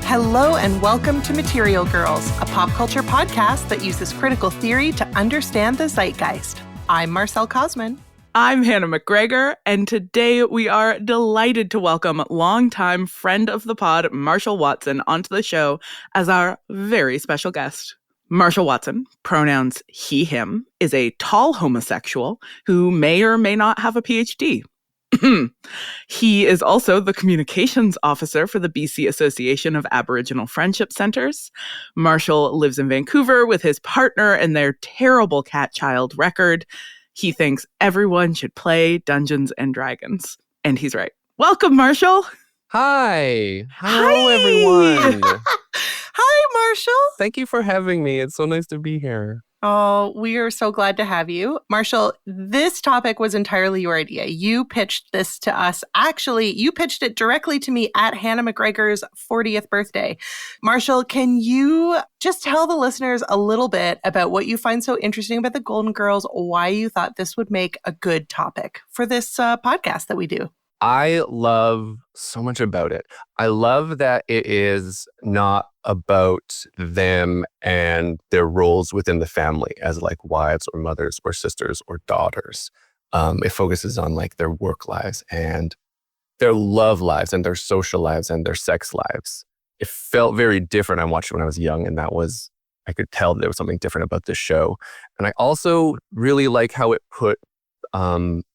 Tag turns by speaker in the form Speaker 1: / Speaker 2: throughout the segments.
Speaker 1: Hello and welcome to Material Girls, a pop culture podcast that uses critical theory to understand the zeitgeist. I'm Marcelle Cosman.
Speaker 2: I'm Hannah McGregor, and today we are delighted to welcome longtime friend of the pod, Marshall Watson, onto the show as our very special guest. Marshall Watson, pronouns he, him, is a tall homosexual who may or may not have a PhD. He is also the communications officer for the BC Association of Aboriginal Friendship Centres. Marshall lives in Vancouver with his partner and their terrible cat child record. He thinks everyone should play Dungeons and Dragons. And he's right. Welcome, Marshall.
Speaker 3: Hi. Hello, everyone.
Speaker 1: Hi, Marshall.
Speaker 3: Thank you for having me. It's so nice to be here.
Speaker 1: Oh, we are so glad to have you. Marshall, this topic was entirely your idea. You pitched this to us. Actually, you pitched it directly to me at Hannah McGregor's 40th birthday. Marshall, can you just tell the listeners a little bit about what you find so interesting about the Golden Girls, why you thought this would make a good topic for this podcast that we do?
Speaker 3: I love so much about it. I love that it is not about them and their roles within the family as like wives or mothers or sisters or daughters. It focuses on like their work lives and their love lives and their social lives and their sex lives. It felt very different. I watched it when I was young, and I could tell there was something different about this show. And I also really like how it put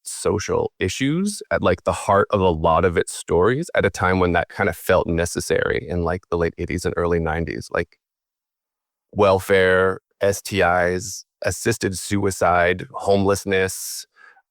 Speaker 3: social issues at like the heart of a lot of its stories at a time when that kind of felt necessary in like the late 80s and early 90s, like welfare, STIs, assisted suicide, homelessness,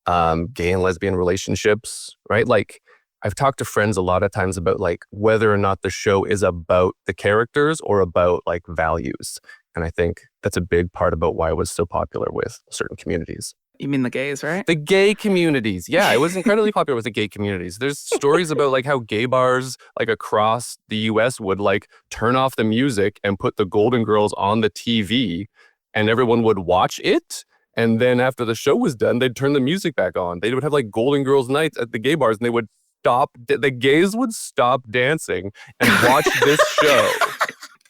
Speaker 3: gay and lesbian relationships, right? Like I've talked to friends a lot of times about like whether or not the show is about the characters or about like values. And I think that's a big part about why it was so popular with certain communities.
Speaker 2: You mean the gays, right?
Speaker 3: The gay communities. Yeah, it was incredibly popular with the gay communities. There's stories about like how gay bars like across the US would like turn off the music and put the Golden Girls on the TV and everyone would watch it. And then after the show was done, they'd turn the music back on. They would have like Golden Girls nights at the gay bars, and the gays would stop dancing and watch this show.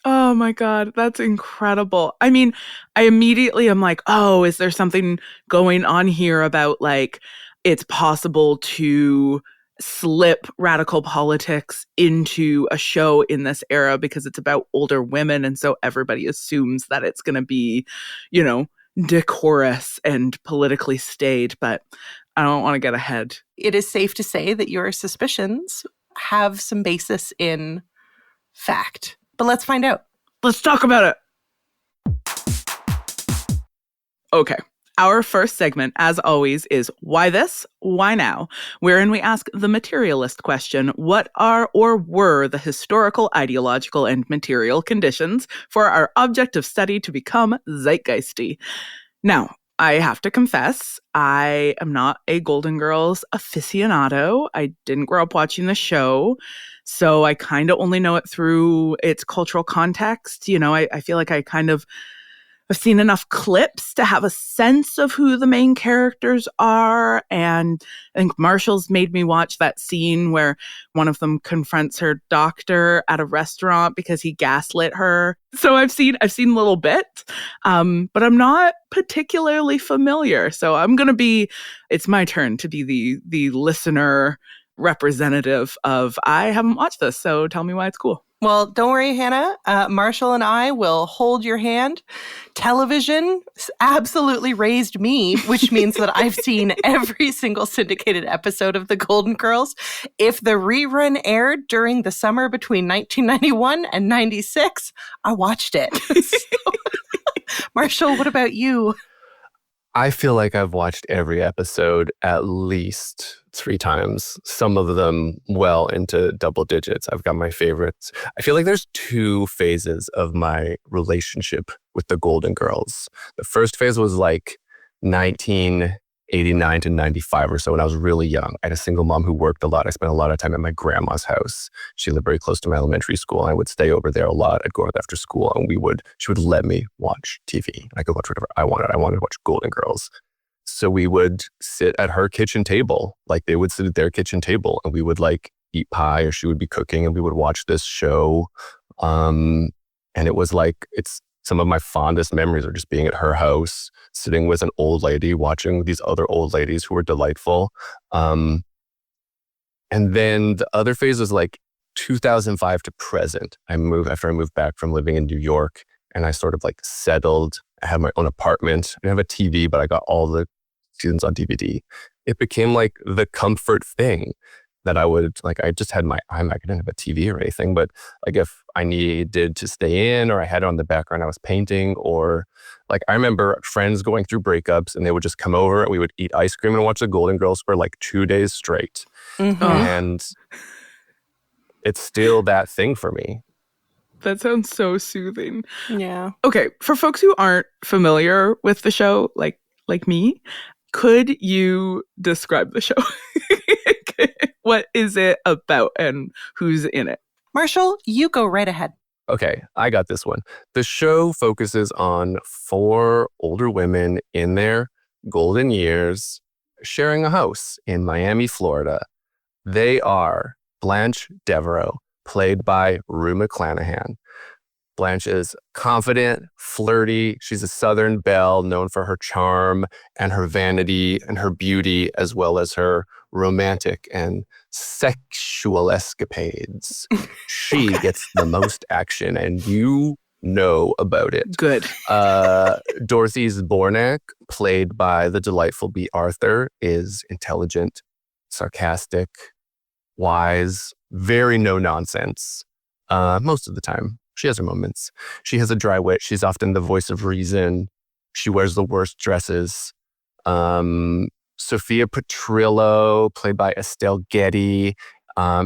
Speaker 2: Oh my God, that's incredible. I mean, I immediately am like, oh, is there something going on here about like it's possible to slip radical politics into a show in this era because it's about older women. And so everybody assumes that it's going to be, you know, decorous and politically staid. But I don't want to get ahead.
Speaker 1: It is safe to say that your suspicions have some basis in fact. But let's find out.
Speaker 2: Let's talk about it. Okay. Our first segment, as always, is Why This? Why Now? Wherein we ask the materialist question, what are or were the historical, ideological, and material conditions for our object of study to become zeitgeisty? Now, I have to confess, I am not a Golden Girls aficionado. I didn't grow up watching the show, so I kind of only know it through its cultural context. You know, I feel like I kind of have seen enough clips to have a sense of who the main characters are. And I think Marshall's made me watch that scene where one of them confronts her doctor at a restaurant because he gaslit her. So I've seen a little bit, but I'm not particularly familiar. So it's my turn to be the listener representative of, I haven't watched this, so tell me why it's cool.
Speaker 1: Well, don't worry, Hannah. Marshall and I will hold your hand. Television absolutely raised me, which means that I've seen every single syndicated episode of The Golden Girls. If the rerun aired during the summer between 1991 and 96, I watched it. Marshall, what about you?
Speaker 3: I feel like I've watched every episode at least 3 times, some of them well into double digits. I've got my favorites. I feel like there's 2 phases of my relationship with the Golden Girls. The first phase was like 1989 to 95 or so when I was really young. I had a single mom who worked a lot. I spent a lot of time at my grandma's house. She lived very close to my elementary school. I would stay over there a lot. I'd go out after school and she would let me watch TV. I could watch whatever I wanted. I wanted to watch Golden Girls. So we would sit at her kitchen table, like they would sit at their kitchen table, and we would like eat pie, or she would be cooking, and we would watch this show And it was like, it's some of my fondest memories are just being at her house, sitting with an old lady, watching these other old ladies who were delightful. And then the other phase was like 2005 to present. After I moved back from living in New York, and I sort of like settled. I had my own apartment. I didn't have a TV, but I got all the seasons on DVD. It became like the comfort thing that I would, like, I just had my iMac. I didn't have a TV or anything, but like if I needed to stay in or I had it on the background, I was painting, or like I remember friends going through breakups and they would just come over and we would eat ice cream and watch the Golden Girls for like 2 days straight.
Speaker 1: Mm-hmm.
Speaker 3: And it's still that thing for me.
Speaker 2: That sounds so soothing.
Speaker 1: Yeah.
Speaker 2: Okay, for folks who aren't familiar with the show, like me, could you describe the show? What is it about and who's in it?
Speaker 1: Marshall, you go right ahead.
Speaker 3: Okay, I got this one. The show focuses on 4 older women in their golden years sharing a house in Miami, Florida. They are Blanche Devereaux, played by Rue McClanahan. Blanche is confident, flirty. She's a Southern belle known for her charm and her vanity and her beauty, as well as her romantic and sexual escapades. She gets the most action, and you know about it.
Speaker 2: Good.
Speaker 3: Dorothy Zbornak, played by the delightful Bea Arthur, is intelligent, sarcastic, wise, very no nonsense most of the time. She has her moments. She has a dry wit. She's often the voice of reason. She wears the worst dresses. Sophia Petrillo, played by Estelle Getty,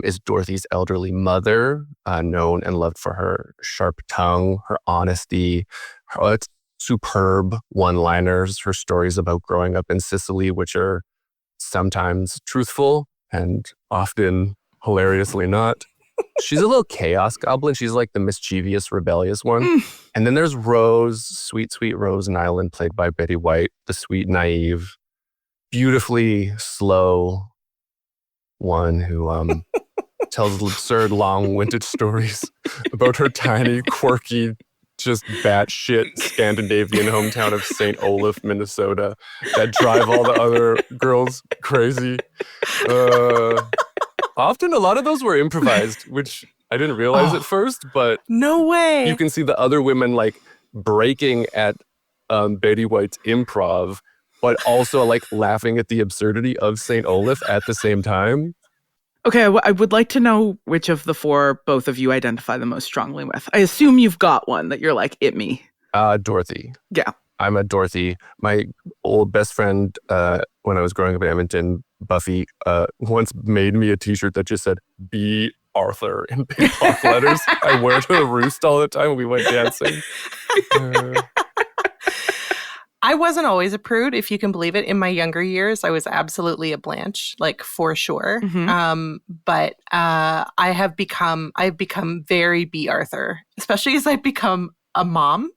Speaker 3: is Dorothy's elderly mother, known and loved for her sharp tongue, her honesty, her superb one-liners, her stories about growing up in Sicily, which are sometimes truthful and often hilariously not. She's a little chaos goblin. She's like the mischievous, rebellious one. And then there's Rose, sweet, sweet Rose Nylund, played by Betty White, the sweet, naive, beautifully slow one who tells absurd, long-winded stories about her tiny, quirky, just batshit Scandinavian hometown of St. Olaf, Minnesota, that drive all the other girls crazy. Often a lot of those were improvised, which I didn't realize at first, but
Speaker 1: no way.
Speaker 3: You can see the other women like breaking at Betty White's improv, but also like laughing at the absurdity of St. Olaf at the same time.
Speaker 2: Okay, I would like to know which of the 4 both of you identify the most strongly with. I assume you've got one that you're like, it me.
Speaker 3: Dorothy.
Speaker 2: Yeah.
Speaker 3: I'm a Dorothy. My old best friend when I was growing up in Edmonton, Buffy, once made me a t-shirt that just said, Bea Arthur in big block letters. I wear it to the roost all the time when we went dancing.
Speaker 1: I wasn't always a prude, if you can believe it. In my younger years, I was absolutely a Blanche, like for sure.
Speaker 2: Mm-hmm.
Speaker 1: But I've become very Bea Arthur, especially as I've become a mom.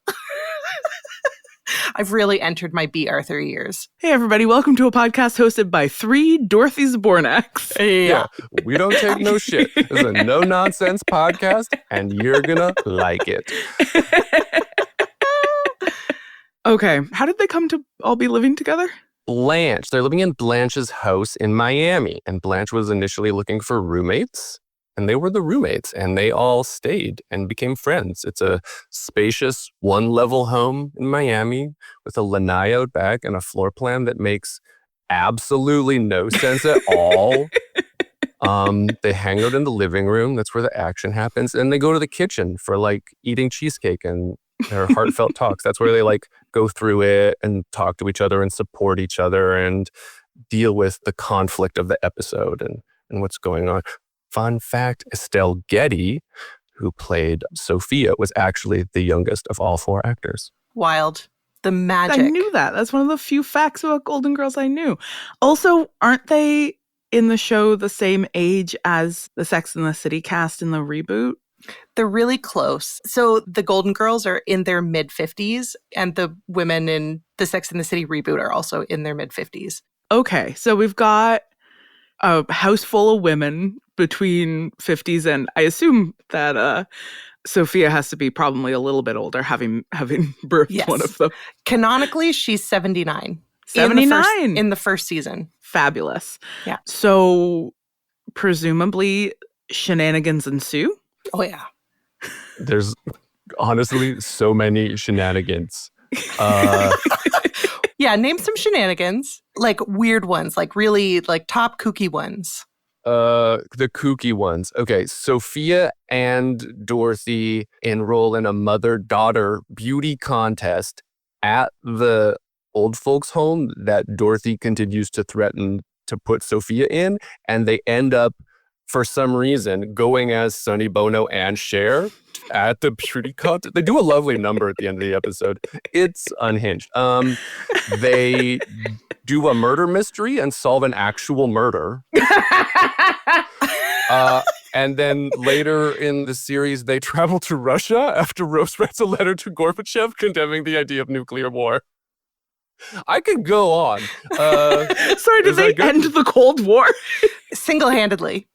Speaker 1: I've really entered my Bea Arthur years.
Speaker 2: Hey, everybody. Welcome to a podcast hosted by 3 Dorothy Zbornaks.
Speaker 3: Yeah. We don't take no shit. This is a no-nonsense podcast, and you're gonna like it.
Speaker 2: Okay. How did they come to all be living together?
Speaker 3: Blanche. They're living in Blanche's house in Miami, and Blanche was initially looking for roommates. And they were the roommates, and they all stayed and became friends. It's a spacious one-level home in Miami with a lanai out back and a floor plan that makes absolutely no sense at all. They hang out in the living room. That's where the action happens. And they go to the kitchen for like eating cheesecake and their heartfelt talks. That's where they like go through it and talk to each other and support each other and deal with the conflict of the episode and what's going on. Fun fact, Estelle Getty, who played Sophia, was actually the youngest of all 4 actors.
Speaker 1: Wild. The magic.
Speaker 2: I knew that. That's one of the few facts about Golden Girls I knew. Also, aren't they in the show the same age as the Sex and the City cast in the reboot?
Speaker 1: They're really close. So the Golden Girls are in their mid-50s, and the women in the Sex and the City reboot are also in their mid-50s.
Speaker 2: Okay, so we've got a house full of women between 50s and I assume that Sophia has to be probably a little bit older, having birthed one of them.
Speaker 1: Canonically, she's 79.
Speaker 2: 79?
Speaker 1: In the first season.
Speaker 2: Fabulous.
Speaker 1: Yeah.
Speaker 2: So presumably shenanigans ensue?
Speaker 1: Oh, yeah.
Speaker 3: There's honestly so many shenanigans.
Speaker 1: Yeah, name some shenanigans. Like weird ones, like really like top kooky ones.
Speaker 3: The kooky ones. Okay, Sophia and Dorothy enroll in a mother-daughter beauty contest at the old folks' home that Dorothy continues to threaten to put Sophia in, and they end up, for some reason, going as Sonny Bono and Cher at the beauty contest. They do a lovely number at the end of the episode. It's unhinged. They do a murder mystery and solve an actual murder. And then later in the series, they travel to Russia after Rose writes a letter to Gorbachev condemning the idea of nuclear war. I could go on.
Speaker 2: Sorry, did they end the Cold War?
Speaker 1: Single-handedly.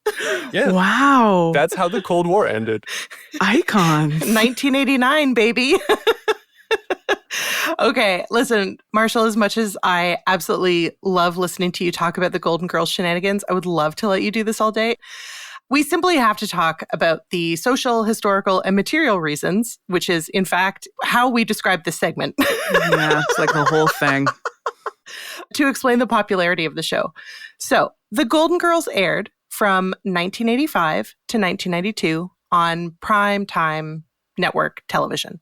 Speaker 3: Yeah.
Speaker 2: Wow.
Speaker 3: That's how the Cold War ended.
Speaker 2: Icons.
Speaker 1: 1989, baby. Okay, listen, Marshall, as much as I absolutely love listening to you talk about the Golden Girls shenanigans, I would love to let you do this all day. We simply have to talk about the social, historical, and material reasons, which is, in fact, how we describe this segment.
Speaker 2: Yeah, it's like the whole thing.
Speaker 1: To explain the popularity of the show. So, the Golden Girls aired from 1985 to 1992 on prime time network television.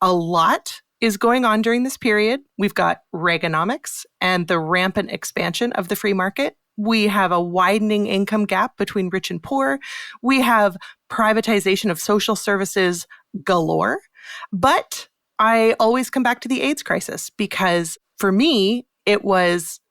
Speaker 1: A lot is going on during this period. We've got Reaganomics and the rampant expansion of the free market. We have a widening income gap between rich and poor. We have privatization of social services galore. But I always come back to the AIDS crisis because for me, it was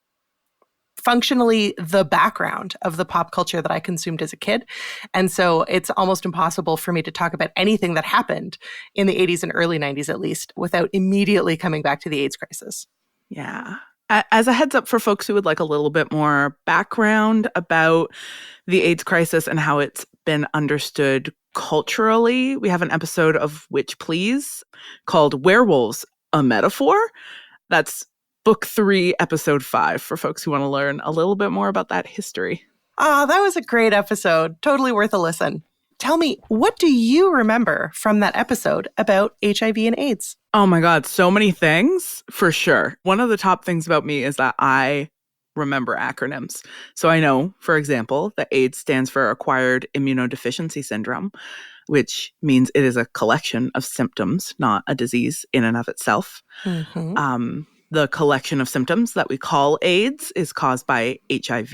Speaker 1: functionally the background of the pop culture that I consumed as a kid. And so it's almost impossible for me to talk about anything that happened in the 80s and early 90s, at least, without immediately coming back to the AIDS crisis.
Speaker 2: Yeah. As a heads up for folks who would like a little bit more background about the AIDS crisis and how it's been understood culturally, we have an episode of Witch Please called Werewolves, a Metaphor. That's Book 3, Episode 5 for folks who want to learn a little bit more about that history.
Speaker 1: Oh, that was a great episode. Totally worth a listen. Tell me, what do you remember from that episode about HIV and AIDS?
Speaker 2: Oh my God, so many things, for sure. One of the top things about me is that I remember acronyms. So I know, for example, that AIDS stands for Acquired Immunodeficiency Syndrome, which means it is a collection of symptoms, not a disease in and of itself. Mm-hmm. The collection of symptoms that we call AIDS is caused by HIV,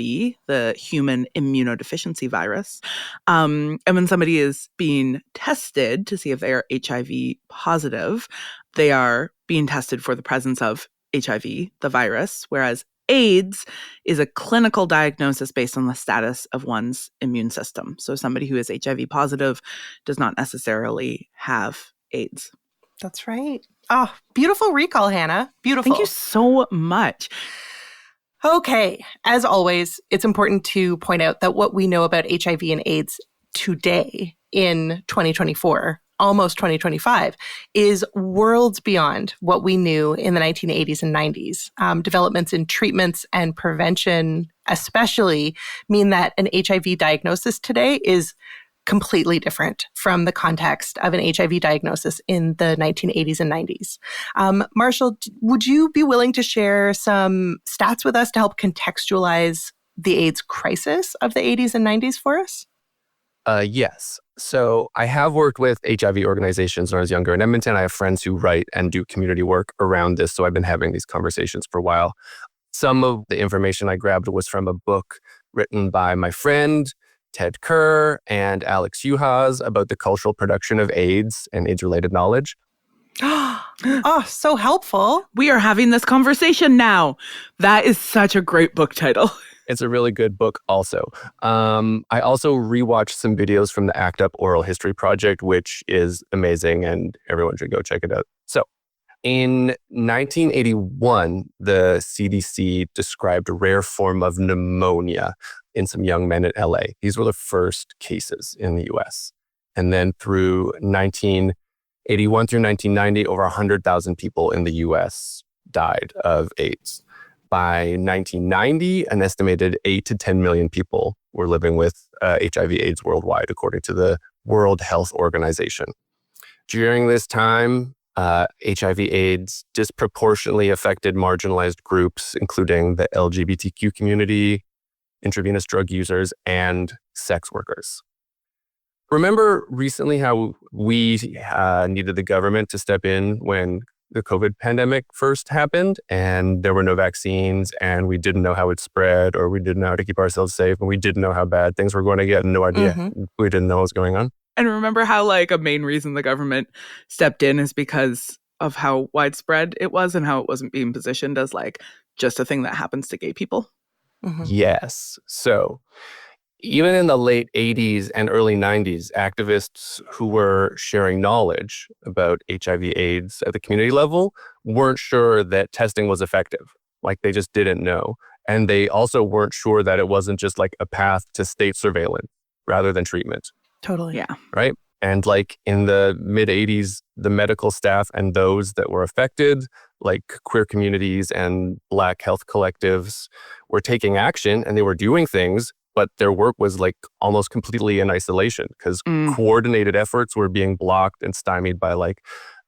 Speaker 2: the human immunodeficiency virus. And when somebody is being tested to see if they are HIV positive, they are being tested for the presence of HIV, the virus, whereas AIDS is a clinical diagnosis based on the status of one's immune system. So somebody who is HIV positive does not necessarily have AIDS.
Speaker 1: That's right. Oh, beautiful recall, Hannah. Beautiful.
Speaker 2: Thank you so much.
Speaker 1: Okay. As always, it's important to point out that what we know about HIV and AIDS today in 2024, almost 2025, is worlds beyond what we knew in the 1980s and 90s. Developments in treatments and prevention especially mean that an HIV diagnosis today is completely different from the context of an HIV diagnosis in the 1980s and 90s. Marshall, would you be willing to share some stats with us to help contextualize the AIDS crisis of the 80s and 90s for us?
Speaker 3: Yes. So I have worked with HIV organizations when I was younger in Edmonton. I have friends who write and do community work around this. So I've been having these conversations for a while. Some of the information I grabbed was from a book written by my friend, Ted Kerr, and Alex Uhas about the cultural production of AIDS and AIDS-related knowledge.
Speaker 1: Oh, so helpful.
Speaker 2: We are having this conversation now. That is such a great book title.
Speaker 3: It's a really good book also. I also rewatched some videos from the ACT UP Oral History Project, which is amazing and everyone should go check it out. So in 1981, the CDC described a rare form of pneumonia in some young men in LA. These were the first cases in the US. And then through 1981 through 1990, over 100,000 people in the US died of AIDS. By 1990, an estimated 8 to 10 million people were living with HIV/AIDS worldwide, according to the World Health Organization. During this time, HIV/AIDS disproportionately affected marginalized groups, including the LGBTQ community, intravenous drug users, and sex workers. Remember recently how we needed the government to step in when the COVID pandemic first happened and there were no vaccines and we didn't know how it spread, or we didn't know how to keep ourselves safe, and we didn't know how bad things were going to get and no idea. We didn't know what was going on.
Speaker 2: And remember how like a main reason the government stepped in is because of how widespread it was and how it wasn't being positioned as like just a thing that happens to gay people?
Speaker 3: Yes. So even in the late 80s and early 90s, activists who were sharing knowledge about HIV/AIDS at the community level weren't sure that testing was effective. Like they just didn't know. And they also weren't sure that it wasn't just like a path to state surveillance rather than treatment.
Speaker 1: Totally.
Speaker 2: Yeah.
Speaker 3: Right? And like in the mid 80s, the medical staff and those that were affected, like queer communities and Black health collectives, were taking action and they were doing things, but their work was like almost completely in isolation because coordinated efforts were being blocked and stymied by like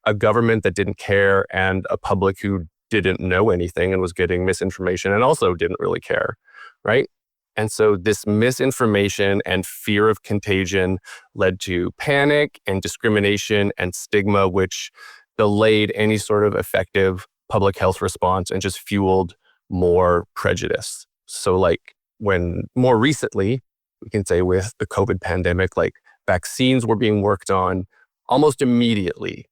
Speaker 3: a government that didn't care and a public who didn't know anything and was getting misinformation and also didn't really care, right? And so this misinformation and fear of contagion led to panic and discrimination and stigma, which delayed any sort of effective public health response and just fueled more prejudice. So like when more recently, we can say with the COVID pandemic, like vaccines were being worked on almost immediately.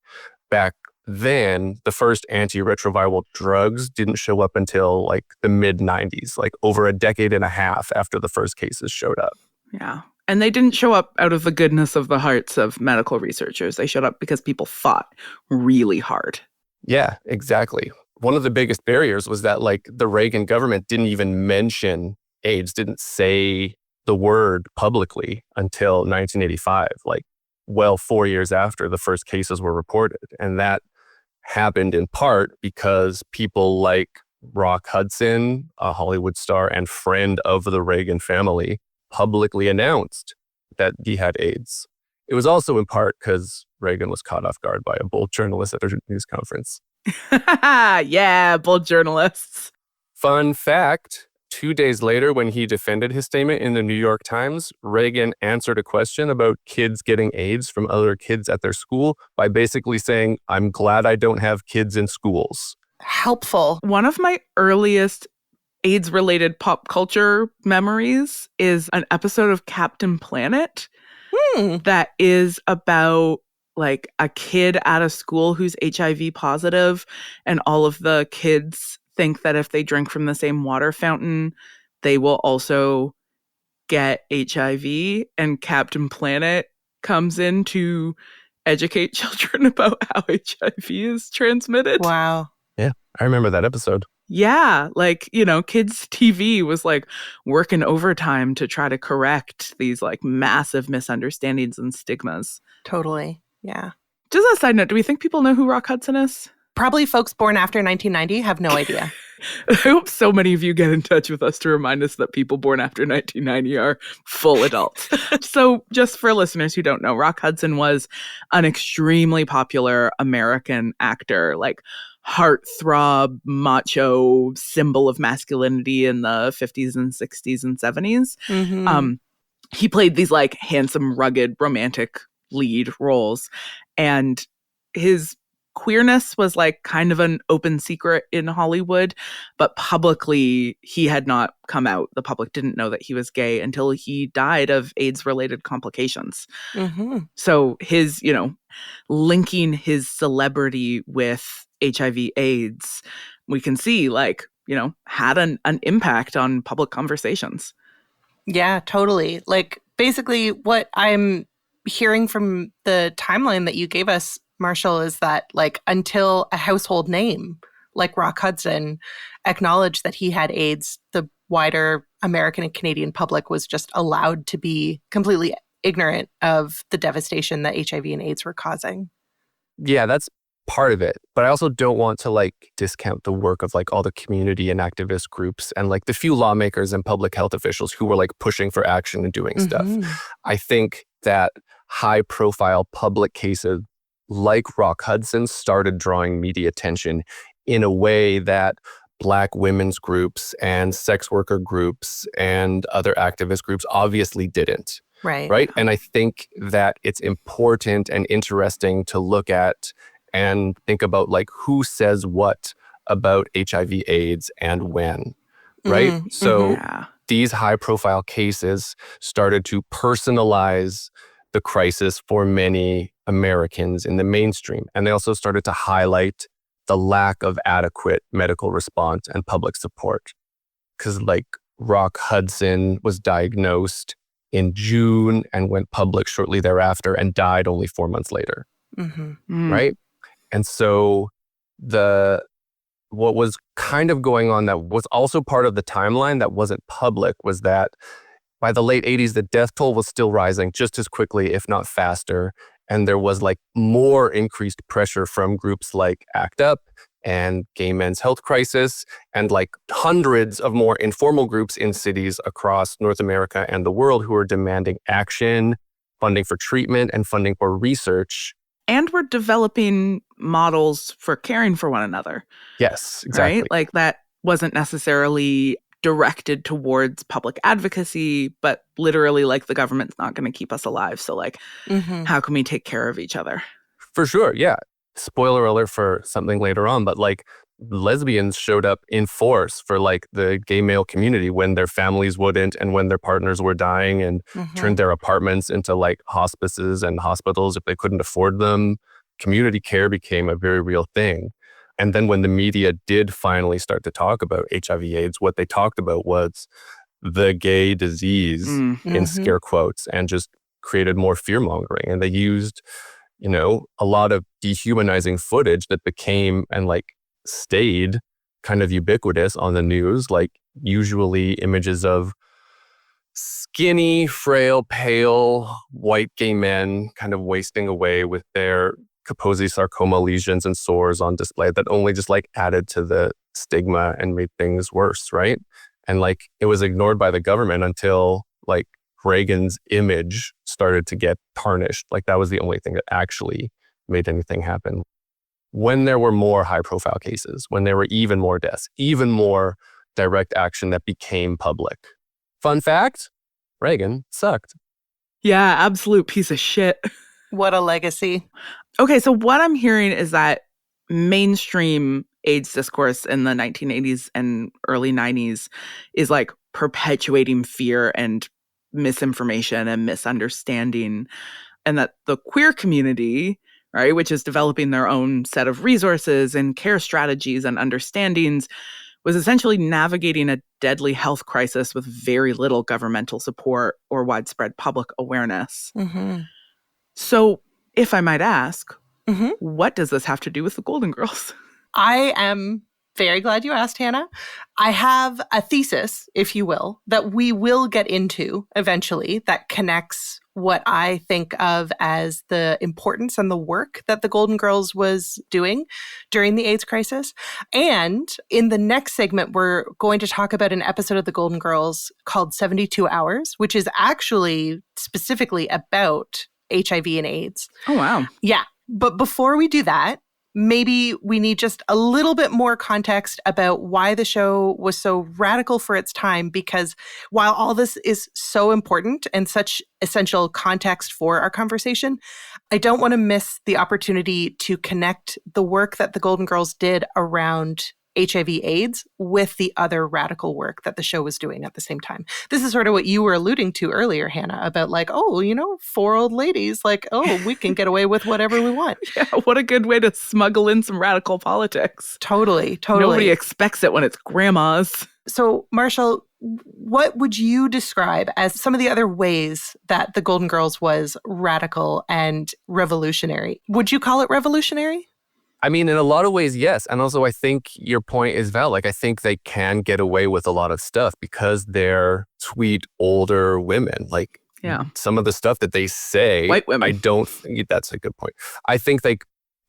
Speaker 3: Back then, the first antiretroviral drugs didn't show up until like the mid 90s, like over a decade and a half after the first cases showed up.
Speaker 2: Yeah. And they didn't show up out of the goodness of the hearts of medical researchers. They showed up because people fought really hard.
Speaker 3: Yeah, exactly. One of the biggest barriers was that like the Reagan government didn't even mention AIDS, didn't say the word publicly until 1985, like 4 years after the first cases were reported. And that happened in part because people like Rock Hudson, a Hollywood star and friend of the Reagan family, publicly announced that he had AIDS. It was also in part because Reagan was caught off guard by a bold journalist at a news conference.
Speaker 2: Yeah, bold journalists.
Speaker 3: Fun fact, 2 days later, when he defended his statement in the New York Times, Reagan answered a question about kids getting AIDS from other kids at their school by basically saying, "I'm glad I don't have kids in schools."
Speaker 1: Helpful.
Speaker 2: One of my earliest AIDS-related pop culture memories is an episode of Captain Planet that is about like a kid at a school who's HIV positive, and all of the kids think that if they drink from the same water fountain, they will also get HIV. And Captain Planet comes in to educate children about how HIV is transmitted.
Speaker 1: Wow.
Speaker 3: Yeah, I remember that episode.
Speaker 2: Yeah, like, you know, kids' TV was like working overtime to try to correct these like massive misunderstandings and stigmas.
Speaker 1: Totally. Yeah.
Speaker 2: Just a side note, do we think people know who Rock Hudson is?
Speaker 1: Probably folks born after 1990 have no idea.
Speaker 2: I hope so many of you get in touch with us to remind us that people born after 1990 are full adults. So just for listeners who don't know, Rock Hudson was an extremely popular American actor, like heartthrob, macho, symbol of masculinity in the 50s and 60s and 70s. He played these like handsome, rugged, romantic lead roles. And his queerness was like kind of an open secret in Hollywood, but publicly he had not come out. The public didn't know that he was gay until he died of AIDS-related complications. So his, you know, linking his celebrity with HIV/AIDS, we can see like, you know, had an impact on public conversations.
Speaker 1: Yeah, totally. Like basically what I'm hearing from the timeline that you gave us, Marshall, is that like until a household name like Rock Hudson acknowledged that he had AIDS, the wider American and Canadian public was just allowed to be completely ignorant of the devastation that HIV and AIDS were causing.
Speaker 3: Yeah, that's part of it. But I also don't want to like discount the work of like all the community and activist groups and like the few lawmakers and public health officials who were like pushing for action and doing stuff. I think that high profile public cases like Rock Hudson started drawing media attention in a way that Black women's groups and sex worker groups and other activist groups obviously didn't. Right. And I think that it's important and interesting to look at and think about like who says what about HIV AIDS and when. Right. So these high profile cases started to personalize the crisis for many Americans in the mainstream. And they also started to highlight the lack of adequate medical response and public support. Because like Rock Hudson was diagnosed in June and went public shortly thereafter and died only 4 months later. Right? And so what was kind of going on that was also part of the timeline that wasn't public was that by the late 80s, the death toll was still rising just as quickly, if not faster. And there was like more increased pressure from groups like ACT UP and Gay Men's Health Crisis and like hundreds of more informal groups in cities across North America and the world who are demanding action, funding for treatment, and funding for research.
Speaker 2: And we're developing models for caring for one another.
Speaker 3: Yes, exactly.
Speaker 2: Right? Like that wasn't necessarily directed towards public advocacy, but literally like the government's not going to keep us alive. So like, how can we take care of each other?
Speaker 3: For sure, yeah. Spoiler alert for something later on, but like lesbians showed up in force for like the gay male community when their families wouldn't and when their partners were dying and turned their apartments into like hospices and hospitals if they couldn't afford them. Community care became a very real thing. And then when the media did finally start to talk about HIV/AIDS, what they talked about was the gay disease in scare quotes and just created more fear mongering. And they used, you know, a lot of dehumanizing footage that became and like stayed kind of ubiquitous on the news, like usually images of skinny, frail, pale, white gay men kind of wasting away with their Kaposi sarcoma lesions and sores on display that only just like added to the stigma and made things worse, right? And like it was ignored by the government until like Reagan's image started to get tarnished. Like that was the only thing that actually made anything happen. When there were more high profile cases, when there were even more deaths, even more direct action that became public. Fun fact, Reagan sucked.
Speaker 2: Yeah, absolute piece of shit.
Speaker 1: What a legacy.
Speaker 2: Okay, so what I'm hearing is that mainstream AIDS discourse in the 1980s and early 90s is like perpetuating fear and misinformation and misunderstanding, and that the queer community, right, which is developing their own set of resources and care strategies and understandings, was essentially navigating a deadly health crisis with very little governmental support or widespread public awareness. So, if I might ask, what does this have to do with the Golden Girls?
Speaker 1: I am very glad you asked, Hannah. I have a thesis, if you will, that we will get into eventually that connects what I think of as the importance and the work that the Golden Girls was doing during the AIDS crisis. And in the next segment, we're going to talk about an episode of the Golden Girls called 72 Hours, which is actually specifically about HIV and AIDS.
Speaker 2: Oh, wow.
Speaker 1: Yeah. But before we do that, maybe we need just a little bit more context about why the show was so radical for its time, because while all this is so important and such essential context for our conversation, I don't want to miss the opportunity to connect the work that the Golden Girls did around HIV/AIDS with the other radical work that the show was doing at the same time. This is sort of what you were alluding to earlier, Hannah, about like, oh, you know, 4 old ladies, like, oh, we can get away with whatever we want.
Speaker 2: Yeah, what a good way to smuggle in some radical politics.
Speaker 1: Totally.
Speaker 2: Nobody expects it when it's grandmas.
Speaker 1: So, Marcelle, what would you describe as some of the other ways that the Golden Girls was radical and revolutionary? Would you call it revolutionary?
Speaker 3: I mean, in a lot of ways, yes. And also, I think your point is valid. Like, I think they can get away with a lot of stuff because they're sweet, older women. Like,
Speaker 2: Yeah.
Speaker 3: some of the stuff that they say,
Speaker 2: White women.
Speaker 3: I don't think that's a good point. I think like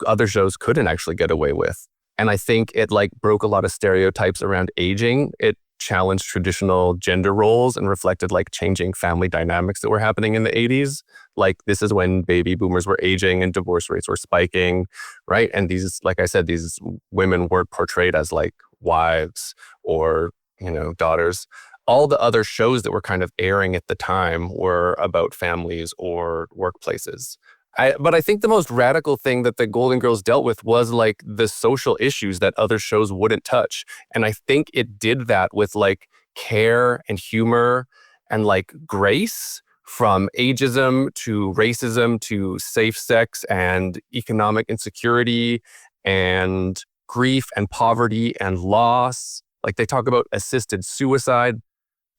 Speaker 3: other shows couldn't actually get away with. And I think it like broke a lot of stereotypes around aging. It challenged traditional gender roles and reflected like changing family dynamics that were happening in the 80s. Like this is when baby boomers were aging and divorce rates were spiking, right? And these, like I said, these women weren't portrayed as like wives or, you know, daughters. All the other shows that were kind of airing at the time were about families or workplaces. But I think the most radical thing that the Golden Girls dealt with was like the social issues that other shows wouldn't touch. And I think it did that with like care and humor and like grace, from ageism to racism to safe sex and economic insecurity and grief and poverty and loss. Like they talk about assisted suicide.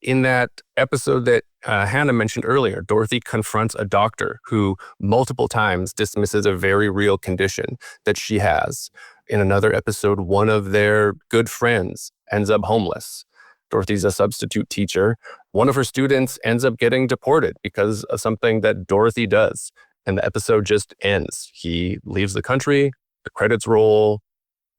Speaker 3: In that episode that Hannah mentioned earlier, Dorothy confronts a doctor who multiple times dismisses a very real condition that she has. In another episode, one of their good friends ends up homeless. Dorothy's a substitute teacher. One of her students ends up getting deported because of something that Dorothy does. And the episode just ends. He leaves the country, the credits roll,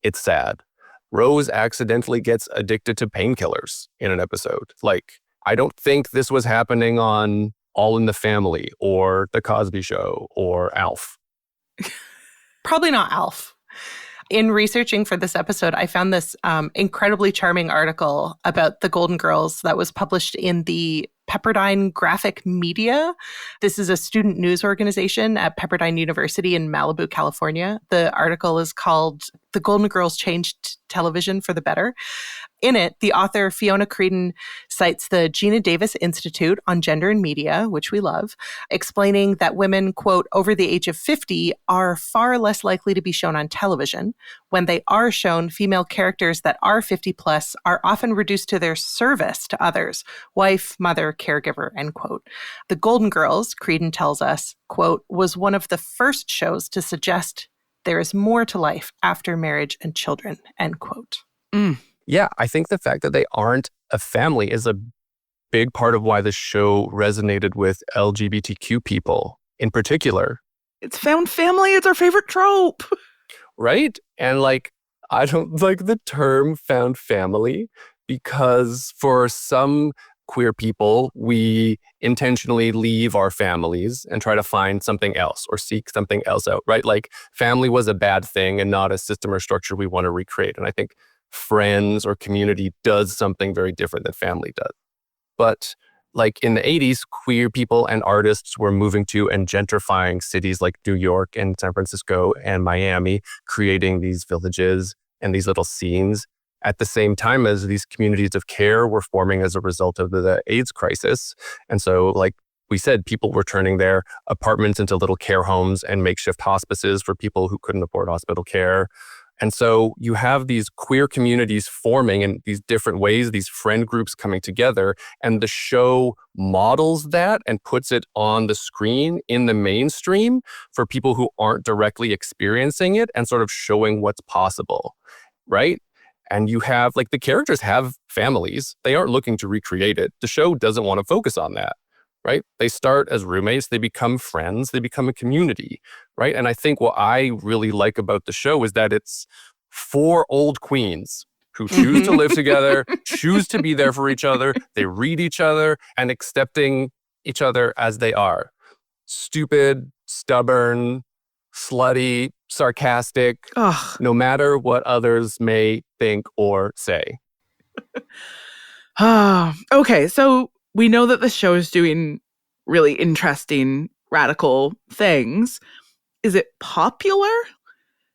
Speaker 3: it's sad. Rose accidentally gets addicted to painkillers in an episode. Like, I don't think this was happening on All in the Family or The Cosby Show or Alf.
Speaker 1: Probably not Alf. In researching for this episode, I found this incredibly charming article about the Golden Girls that was published in the Pepperdine Graphic Media. This is a student news organization at Pepperdine University in Malibu, California. The article is called "The Golden Girls Changed Television for the Better." In it, the author Fiona Creedon cites the Gina Davis Institute on Gender and Media, which we love, explaining that women, quote, over the age of 50 are far less likely to be shown on television. When they are shown, female characters that are 50 plus are often reduced to their service to others, wife, mother, caregiver, end quote. The Golden Girls, Creedon tells us, quote, was one of the first shows to suggest there is more to life after marriage and children, end quote.
Speaker 3: Yeah, I think the fact that they aren't a family is a big part of why the show resonated with LGBTQ people in particular.
Speaker 2: It's found family. It's our favorite trope.
Speaker 3: Right? And like, I don't like the term found family because for some queer people, we intentionally leave our families and try to find something else or seek something else out, right? Like family was a bad thing and not a system or structure we want to recreate. And I think friends or community does something very different than family does. But like in the 80s, queer people and artists were moving to and gentrifying cities like New York and San Francisco and Miami, creating these villages and these little scenes at the same time as these communities of care were forming as a result of the AIDS crisis. And so, like we said, people were turning their apartments into little care homes and makeshift hospices for people who couldn't afford hospital care. And so you have these queer communities forming in these different ways, these friend groups coming together, and the show models that and puts it on the screen in the mainstream for people who aren't directly experiencing it and sort of showing what's possible, right? And you have, like, the characters have families. They aren't looking to recreate it. The show doesn't want to focus on that, right? They start as roommates, they become friends, they become a community, right? And I think what I really like about the show is that it's 4 old queens who choose to live together, choose to be there for each other. They read each other and accepting each other as they are. Stupid, stubborn, slutty, sarcastic, no matter what others may think or say.
Speaker 2: Okay, so we know that the show is doing really interesting, radical things. Is it popular?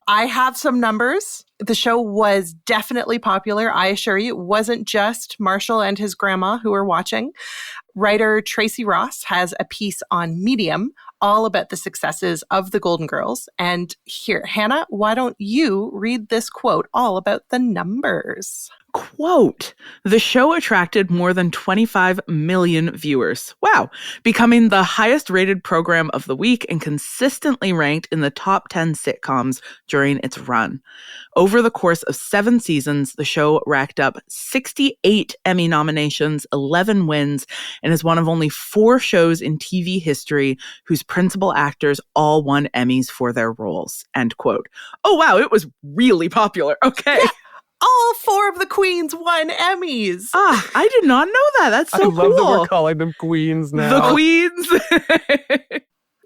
Speaker 1: I have some numbers. The show was definitely popular. I assure you, it wasn't just Marshall and his grandma who were watching. Writer Tracy Ross has a piece on Medium all about the successes of the Golden Girls. And here, Hannah, why don't you read this quote all about the numbers?
Speaker 2: Quote, the show attracted more than 25 million viewers. Wow. Becoming the highest rated program of the week and consistently ranked in the top 10 sitcoms during its run. Over the course of 7 seasons, the show racked up 68 Emmy nominations, 11 wins, and is one of only 4 shows in TV history whose principal actors all won Emmys for their roles. End quote. Oh, wow. It was really popular. Okay.
Speaker 1: Yeah. All 4 of the queens won Emmys.
Speaker 2: Ah, I did not know that. That's so cool.
Speaker 3: I love that we're calling them queens now.
Speaker 2: The queens.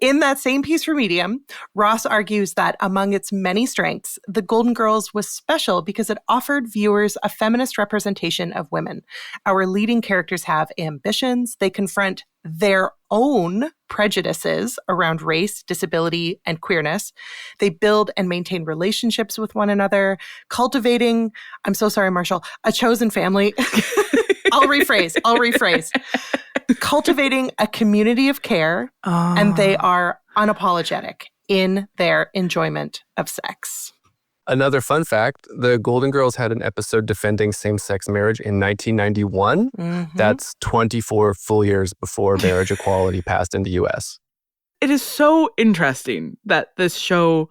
Speaker 1: In that same piece for Medium, Ross argues that among its many strengths, The Golden Girls was special because it offered viewers a feminist representation of women. Our leading characters have ambitions. They confront their own prejudices around race, disability, and queerness. They build and maintain relationships with one another, cultivating, I'm so sorry, Marshall, a chosen family. I'll rephrase. Cultivating a community of care, and they are unapologetic in their enjoyment of sex.
Speaker 3: Another fun fact, the Golden Girls had an episode defending same-sex marriage in 1991. Mm-hmm. That's 24 full years before marriage equality passed in the U.S.
Speaker 2: It is so interesting that this show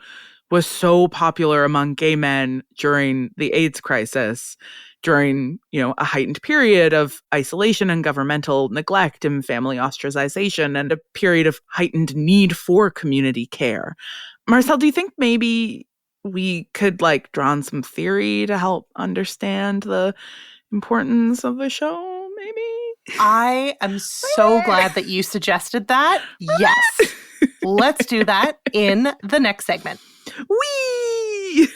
Speaker 2: was so popular among gay men during the AIDS crisis, during, a heightened period of isolation and governmental neglect and family ostracization and a period of heightened need for community care. Marcelle, do you think maybe we could draw on some theory to help understand the importance of the show, maybe?
Speaker 1: I am so glad that you suggested that. Yes. Let's do that in the next segment.
Speaker 2: Whee!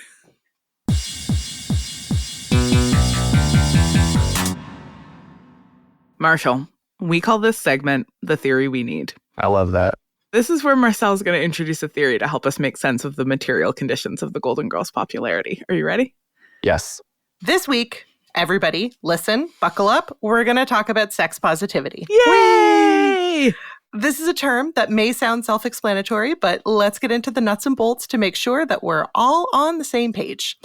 Speaker 2: Marshall, we call this segment The Theory We Need.
Speaker 3: I love that.
Speaker 2: This is where Marcelle's going to introduce a theory to help us make sense of the material conditions of the Golden Girls' popularity. Are you ready?
Speaker 3: Yes.
Speaker 1: This week, everybody, listen, buckle up. We're going to talk about sex positivity.
Speaker 2: Yay!
Speaker 1: Whee! This is a term that may sound self-explanatory, but let's get into the nuts and bolts to make sure that we're all on the same page.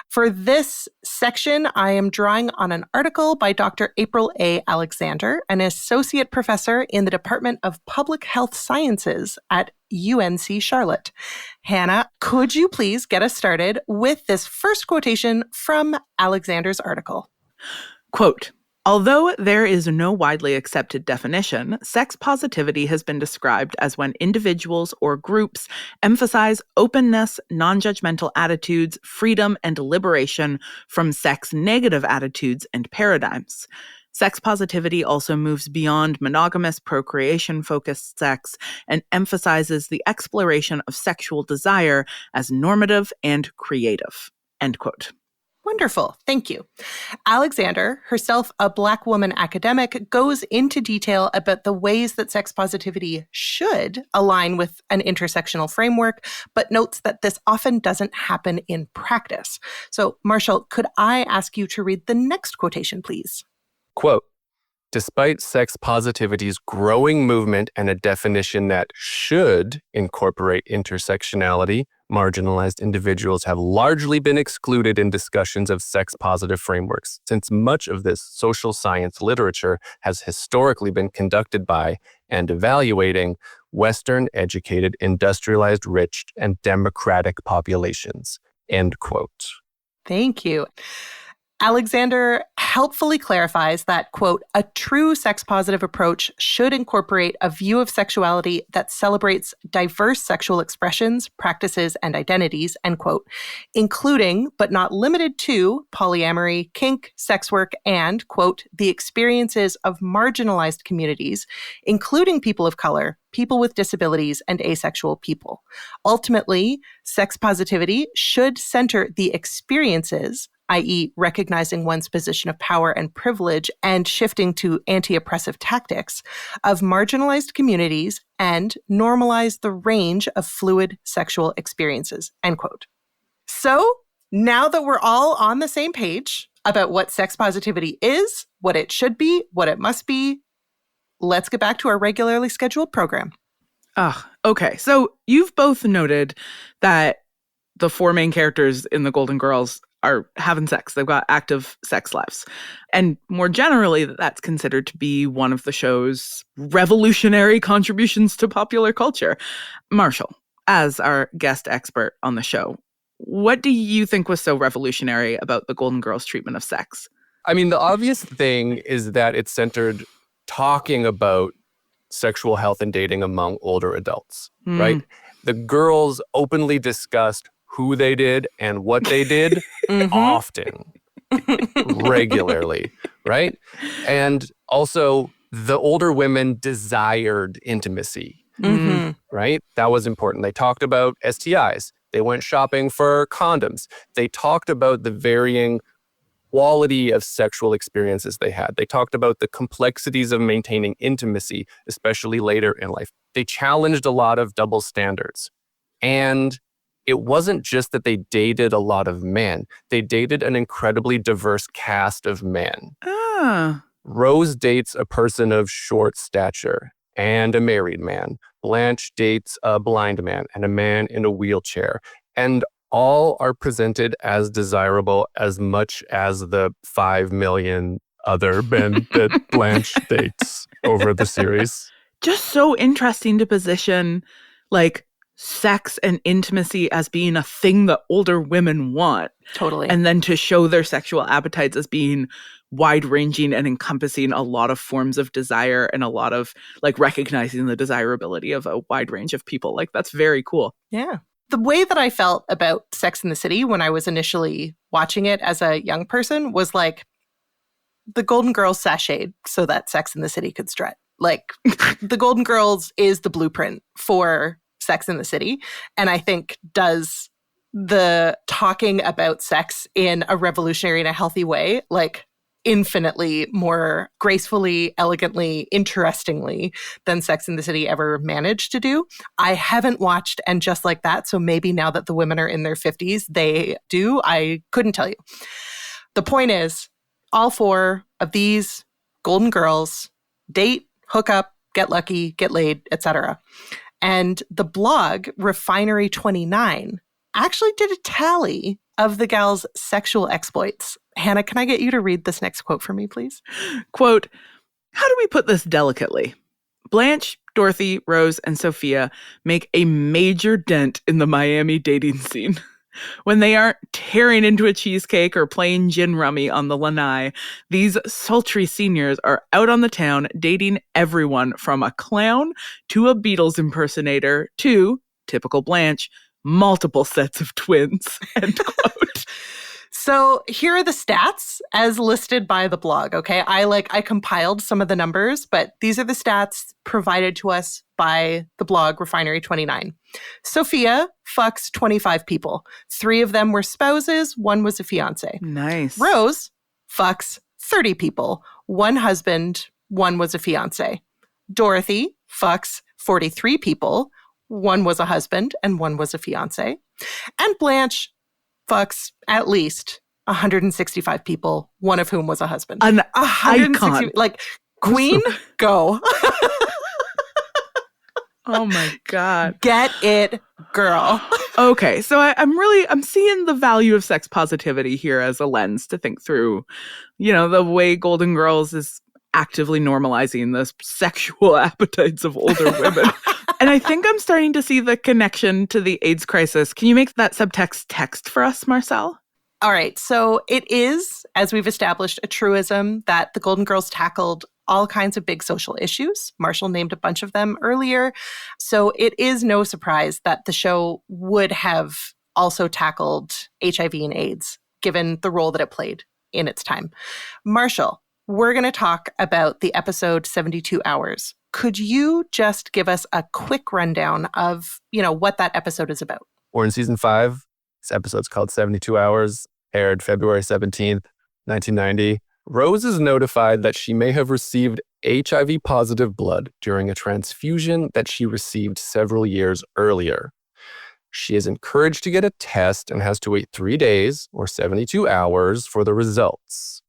Speaker 1: For this section, I am drawing on an article by Dr. April A. Alexander, an associate professor in the Department of Public Health Sciences at UNC Charlotte. Hannah, could you please get us started with this first quotation from Alexander's article?
Speaker 2: Quote, although there is no widely accepted definition, sex positivity has been described as when individuals or groups emphasize openness, non-judgmental attitudes, freedom, and liberation from sex-negative attitudes and paradigms. Sex positivity also moves beyond monogamous, procreation-focused sex and emphasizes the exploration of sexual desire as normative and creative. End quote.
Speaker 1: Wonderful. Thank you. Alexander, herself a Black woman academic, goes into detail about the ways that sex positivity should align with an intersectional framework, but notes that this often doesn't happen in practice. So, Marshall, could I ask you to read the next quotation, please?
Speaker 3: Quote, despite sex positivity's growing movement and a definition that should incorporate intersectionality, marginalized individuals have largely been excluded in discussions of sex-positive frameworks, since much of this social science literature has historically been conducted by and evaluating Western-educated, industrialized, rich, and democratic populations. End quote.
Speaker 1: Thank you. Alexander helpfully clarifies that, quote, a true sex-positive approach should incorporate a view of sexuality that celebrates diverse sexual expressions, practices, and identities, end quote, including, but not limited to, polyamory, kink, sex work, and, quote, the experiences of marginalized communities, including people of color, people with disabilities, and asexual people. Ultimately, sex positivity should center the experiences, i.e. recognizing one's position of power and privilege and shifting to anti-oppressive tactics, of marginalized communities and normalize the range of fluid sexual experiences, end quote. So now that we're all on the same page about what sex positivity is, what it should be, what it must be, let's get back to our regularly scheduled program.
Speaker 2: Okay. So you've both noted that the 4 main characters in the Golden Girls are having sex. They've got active sex lives. And more generally, that's considered to be one of the show's revolutionary contributions to popular culture. Marshall, as our guest expert on the show, what do you think was so revolutionary about the Golden Girls' treatment of sex?
Speaker 3: I mean, the obvious thing is that it centered talking about sexual health and dating among older adults, right? The girls openly discussed who they did and what they did often, regularly, right? And also, the older women desired intimacy, right? That was important. They talked about STIs. They went shopping for condoms. They talked about the varying quality of sexual experiences they had. They talked about the complexities of maintaining intimacy, especially later in life. They challenged a lot of double standards. And it wasn't just that they dated a lot of men. They dated an incredibly diverse cast of men. Rose dates a person of short stature and a married man. Blanche dates a blind man and a man in a wheelchair. And all are presented as desirable as much as the 5 million other men that Blanche dates over the series.
Speaker 2: Just so interesting to position, like, sex and intimacy as being a thing that older women want.
Speaker 1: Totally.
Speaker 2: And then to show their sexual appetites as being wide-ranging and encompassing a lot of forms of desire and a lot of, like, recognizing the desirability of a wide range of people. Like, that's very cool.
Speaker 1: Yeah. The way that I felt about Sex and the City when I was initially watching it as a young person was like the Golden Girls sashayed so that Sex and the City could strut. Like, the Golden Girls is the blueprint for Sex and the City, and I think does the talking about sex in a revolutionary and a healthy way, like, infinitely more gracefully, elegantly, interestingly than Sex and the City ever managed to do. I haven't watched And Just Like That, so maybe now that the women are in their 50s, they do. I couldn't tell you. The point is, all 4 of these Golden Girls date, hook up, get lucky, get laid, etc. And the blog Refinery 29 actually did a tally of the gals' sexual exploits. Hannah, can I get you to read this next quote for me, please?
Speaker 2: Quote, how do we put this delicately? Blanche, Dorothy, Rose, and Sophia make a major dent in the Miami dating scene. When they aren't tearing into a cheesecake or playing gin rummy on the lanai, these sultry seniors are out on the town dating everyone from a clown to a Beatles impersonator to, typical Blanche, multiple sets of twins, end quote.
Speaker 1: So here are the stats as listed by the blog, okay? I compiled some of the numbers, but these are the stats provided to us by the blog Refinery 29. Sophia fucks 25 people. 3 of them were spouses, 1 was a fiance.
Speaker 2: Nice.
Speaker 1: Rose fucks 30 people. 1 husband, 1 was a fiance. Dorothy fucks 43 people. 1 was a husband and 1 was a fiance. And Blanche fucks at least 165 people, 1 of whom was a husband.
Speaker 2: An icon.
Speaker 1: Like, queen, go.
Speaker 2: Oh my God.
Speaker 1: Get it, girl.
Speaker 2: Okay, so I'm seeing the value of sex positivity here as a lens to think through, the way Golden Girls is actively normalizing the sexual appetites of older women. And I think I'm starting to see the connection to the AIDS crisis. Can you make that subtext text for us, Marcelle?
Speaker 1: All right. So it is, as we've established, a truism that the Golden Girls tackled all kinds of big social issues. Marshall named a bunch of them earlier. So it is no surprise that the show would have also tackled HIV and AIDS, given the role that it played in its time. Marshall, we're going to talk about the episode 72 Hours. Could you just give us a quick rundown of, what that episode is about?
Speaker 3: We're in season 5. This episode's called 72 Hours, aired February 17th, 1990. Rose is notified that she may have received HIV-positive blood during a transfusion that she received several years earlier. She is encouraged to get a test and has to wait 3 days or 72 hours for the results.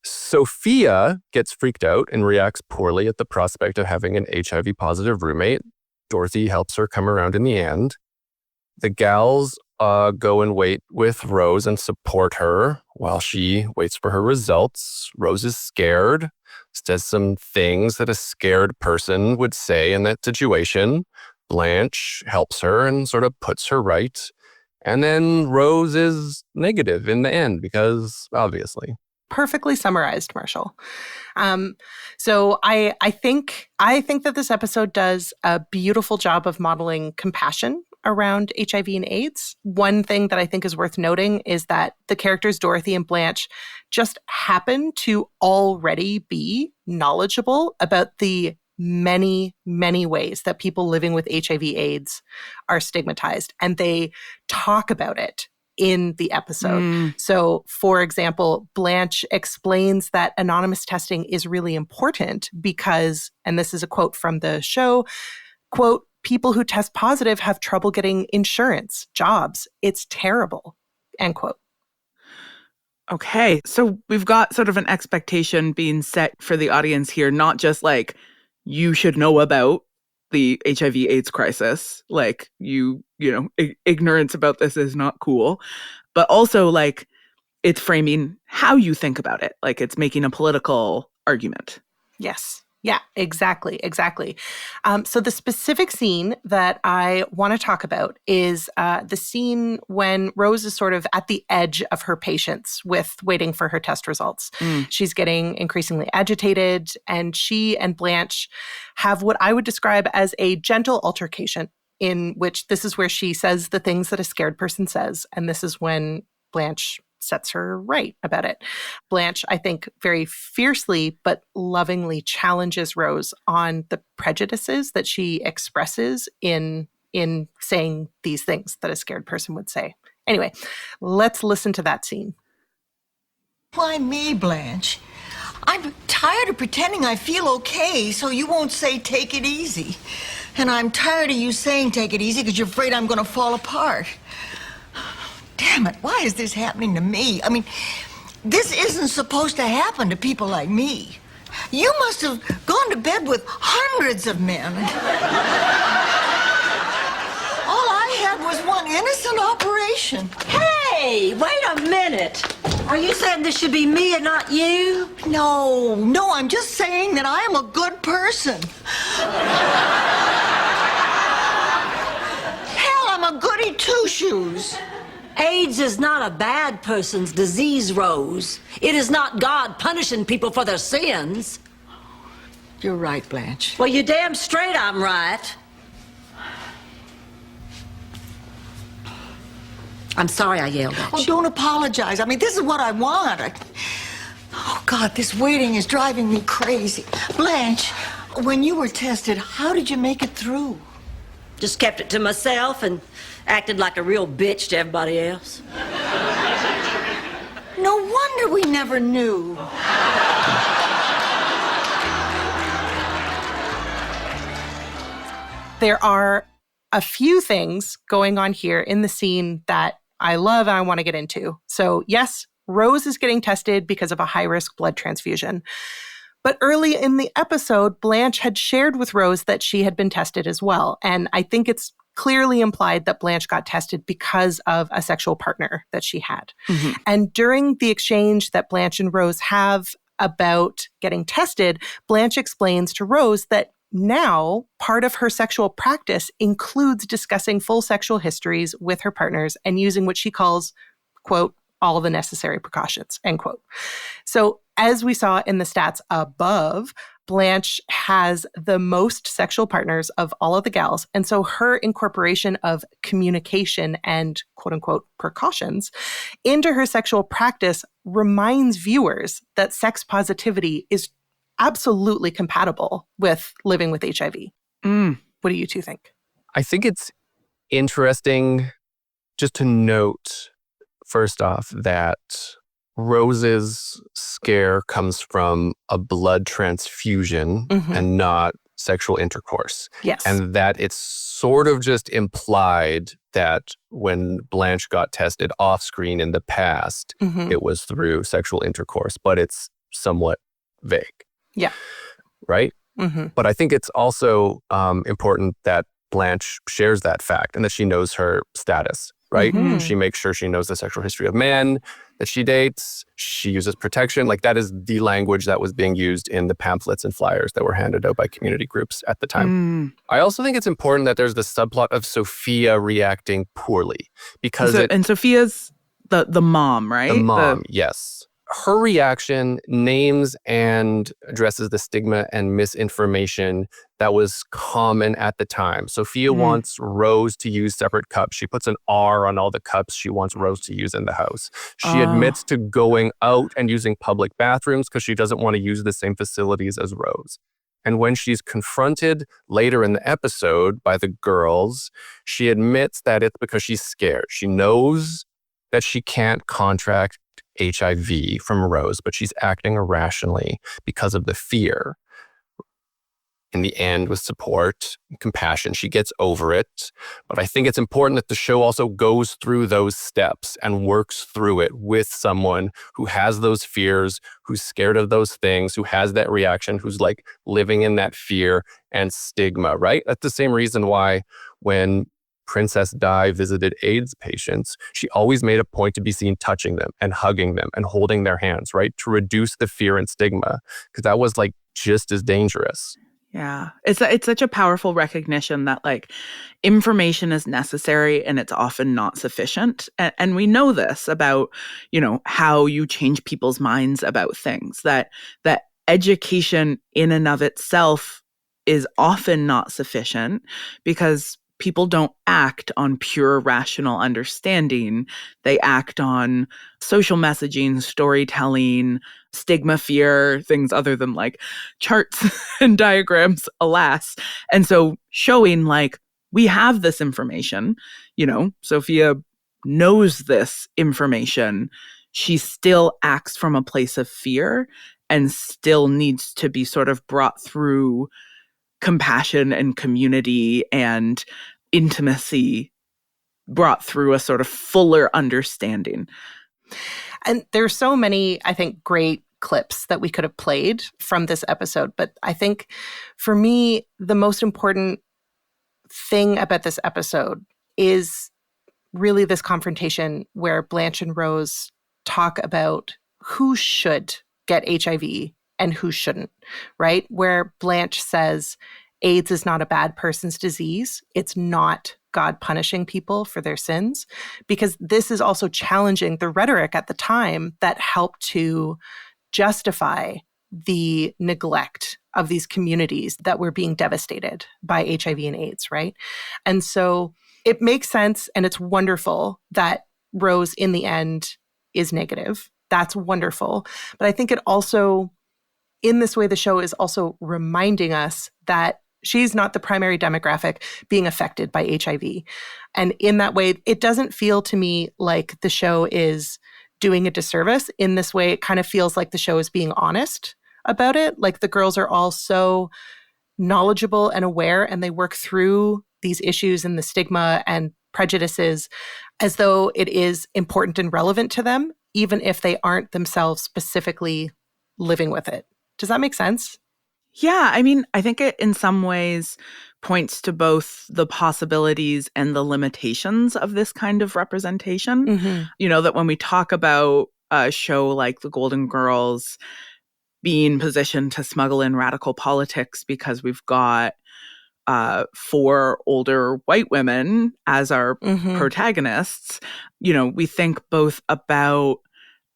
Speaker 3: Sophia gets freaked out and reacts poorly at the prospect of having an HIV-positive roommate. Dorothy helps her come around in the end. The gals go and wait with Rose and support her while she waits for her results. Rose is scared, says some things that a scared person would say in that situation. Blanche helps her and sort of puts her right. And then Rose is negative in the end because, obviously.
Speaker 1: Perfectly summarized, Marshall. So I think that this episode does a beautiful job of modeling compassion around HIV and AIDS. One thing that I think is worth noting is that the characters Dorothy and Blanche just happen to already be knowledgeable about the many, many ways that people living with HIV/AIDS are stigmatized, and they talk about it in the episode. So, for example, Blanche explains that anonymous testing is really important because, and this is a quote from the show, quote, "People who test positive have trouble getting insurance, jobs. It's terrible," end quote.
Speaker 2: Okay, so we've got sort of an expectation being set for the audience here, not just like, you should know about the HIV/AIDS crisis, like ignorance about this is not cool, but also like it's framing how you think about it, like it's making a political argument.
Speaker 1: Yes. Yeah, exactly. So the specific scene that I want to talk about is the scene when Rose is sort of at the edge of her patience with waiting for her test results. She's getting increasingly agitated, and she and Blanche have what I would describe as a gentle altercation, in which this is where she says the things that a scared person says, and this is when Blanche sets her right about it. Blanche, I think, very fiercely but lovingly challenges Rose on the prejudices that she expresses in saying these things that a scared person would say. Anyway, let's listen to that scene.
Speaker 4: Why me, Blanche? I'm tired of pretending I feel okay so you won't say take it easy. And I'm tired of you saying take it easy because you're afraid I'm going to fall apart. Damn it, why is this happening to me? I mean, this isn't supposed to happen to people like me. You must have gone to bed with hundreds of men. All I had was one innocent operation.
Speaker 5: Hey, wait a minute. Are you saying this should be me and not you?
Speaker 4: No, I'm just saying that I am a good person. Hell, I'm a goody two-shoes.
Speaker 5: AIDS is not a bad person's disease, Rose. It is not God punishing people for their sins.
Speaker 4: You're right, Blanche.
Speaker 5: Well, you're damn straight I'm right. I'm sorry I yelled at you.
Speaker 4: Oh, don't apologize. I mean, this is what I want. Oh, God, this waiting is driving me crazy. Blanche, when you were tested, how did you make it through?
Speaker 5: Just kept it to myself and acted like a real bitch to everybody else.
Speaker 4: No wonder we never knew.
Speaker 1: There are a few things going on here in the scene that I love and I want to get into. So yes, Rose is getting tested because of a high-risk blood transfusion. But early in the episode, Blanche had shared with Rose that she had been tested as well. And I think it's clearly implied that Blanche got tested because of a sexual partner that she had. Mm-hmm. And during the exchange that Blanche and Rose have about getting tested, Blanche explains to Rose that now part of her sexual practice includes discussing full sexual histories with her partners and using what she calls, quote, all the necessary precautions, end quote. So as we saw in the stats above, Blanche has the most sexual partners of all of the gals. And so her incorporation of communication and quote unquote precautions into her sexual practice reminds viewers that sex positivity is absolutely compatible with living with HIV. What do you two think?
Speaker 3: I think it's interesting just to note, first off, that Rose's scare comes from a blood transfusion and not sexual intercourse.
Speaker 1: Yes.
Speaker 3: And that it's sort of just implied that when Blanche got tested off screen in the past, it was through sexual intercourse, but it's somewhat vague.
Speaker 1: Yeah.
Speaker 3: Right? But I think it's also important that Blanche shares that fact and that she knows her status. right?
Speaker 1: Mm-hmm.
Speaker 3: She makes sure she knows the sexual history of men that she dates. She uses protection. Like, that is the language that was being used in the pamphlets and flyers that were handed out by community groups at the time. I also think it's important that there's the subplot of Sophia reacting poorly, because
Speaker 2: and Sophia's the mom, right?
Speaker 3: The mom, yes. Her reaction names and addresses the stigma and misinformation that was common at the time. Sophia wants Rose to use separate cups. She puts an R on all the cups she wants Rose to use in the house. She admits to going out and using public bathrooms because she doesn't want to use the same facilities as Rose. And when she's confronted later in the episode by the girls, she admits that it's because she's scared. She knows that she can't contract HIV from Rose, but she's acting irrationally because of the fear. In the end, with support and compassion, she gets over it. But I think it's important that the show also goes through those steps and works through it with someone who has those fears, who's scared of those things, who has that reaction, who's like living in that fear and stigma, right? That's the same reason why when Princess Di visited AIDS patients, she always made a point to be seen touching them and hugging them and holding their hands, right? To reduce the fear and stigma, because that was like just as dangerous.
Speaker 2: Yeah. It's such a powerful recognition that like information is necessary and it's often not sufficient. And we know this about, how you change people's minds about things, that education in and of itself is often not sufficient because people don't act on pure rational understanding. They act on social messaging, storytelling, stigma, fear, things other than like charts and diagrams, alas. And so showing like, we have this information, Sophia knows this information. She still acts from a place of fear and still needs to be sort of brought through compassion and community and intimacy, brought through a sort of fuller understanding.
Speaker 1: And there's so many, I think, great clips that we could have played from this episode. But I think for me, the most important thing about this episode is really this confrontation where Blanche and Rose talk about who should get HIV and who shouldn't, right? Where Blanche says, AIDS is not a bad person's disease. It's not God punishing people for their sins, because this is also challenging the rhetoric at the time that helped to justify the neglect of these communities that were being devastated by HIV and AIDS, right? And so it makes sense, and it's wonderful that Rose in the end is negative. That's wonderful. But I think it also, in this way, the show is also reminding us that she's not the primary demographic being affected by HIV. And in that way, it doesn't feel to me like the show is doing a disservice. In this way, it kind of feels like the show is being honest about it. Like the girls are all so knowledgeable and aware, and they work through these issues and the stigma and prejudices as though it is important and relevant to them, even if they aren't themselves specifically living with it. Does that make sense?
Speaker 2: Yeah, I mean, I think it in some ways points to both the possibilities and the limitations of this kind of representation.
Speaker 1: Mm-hmm.
Speaker 2: That when we talk about a show like The Golden Girls being positioned to smuggle in radical politics because we've got 4 older white women as our protagonists, we think both about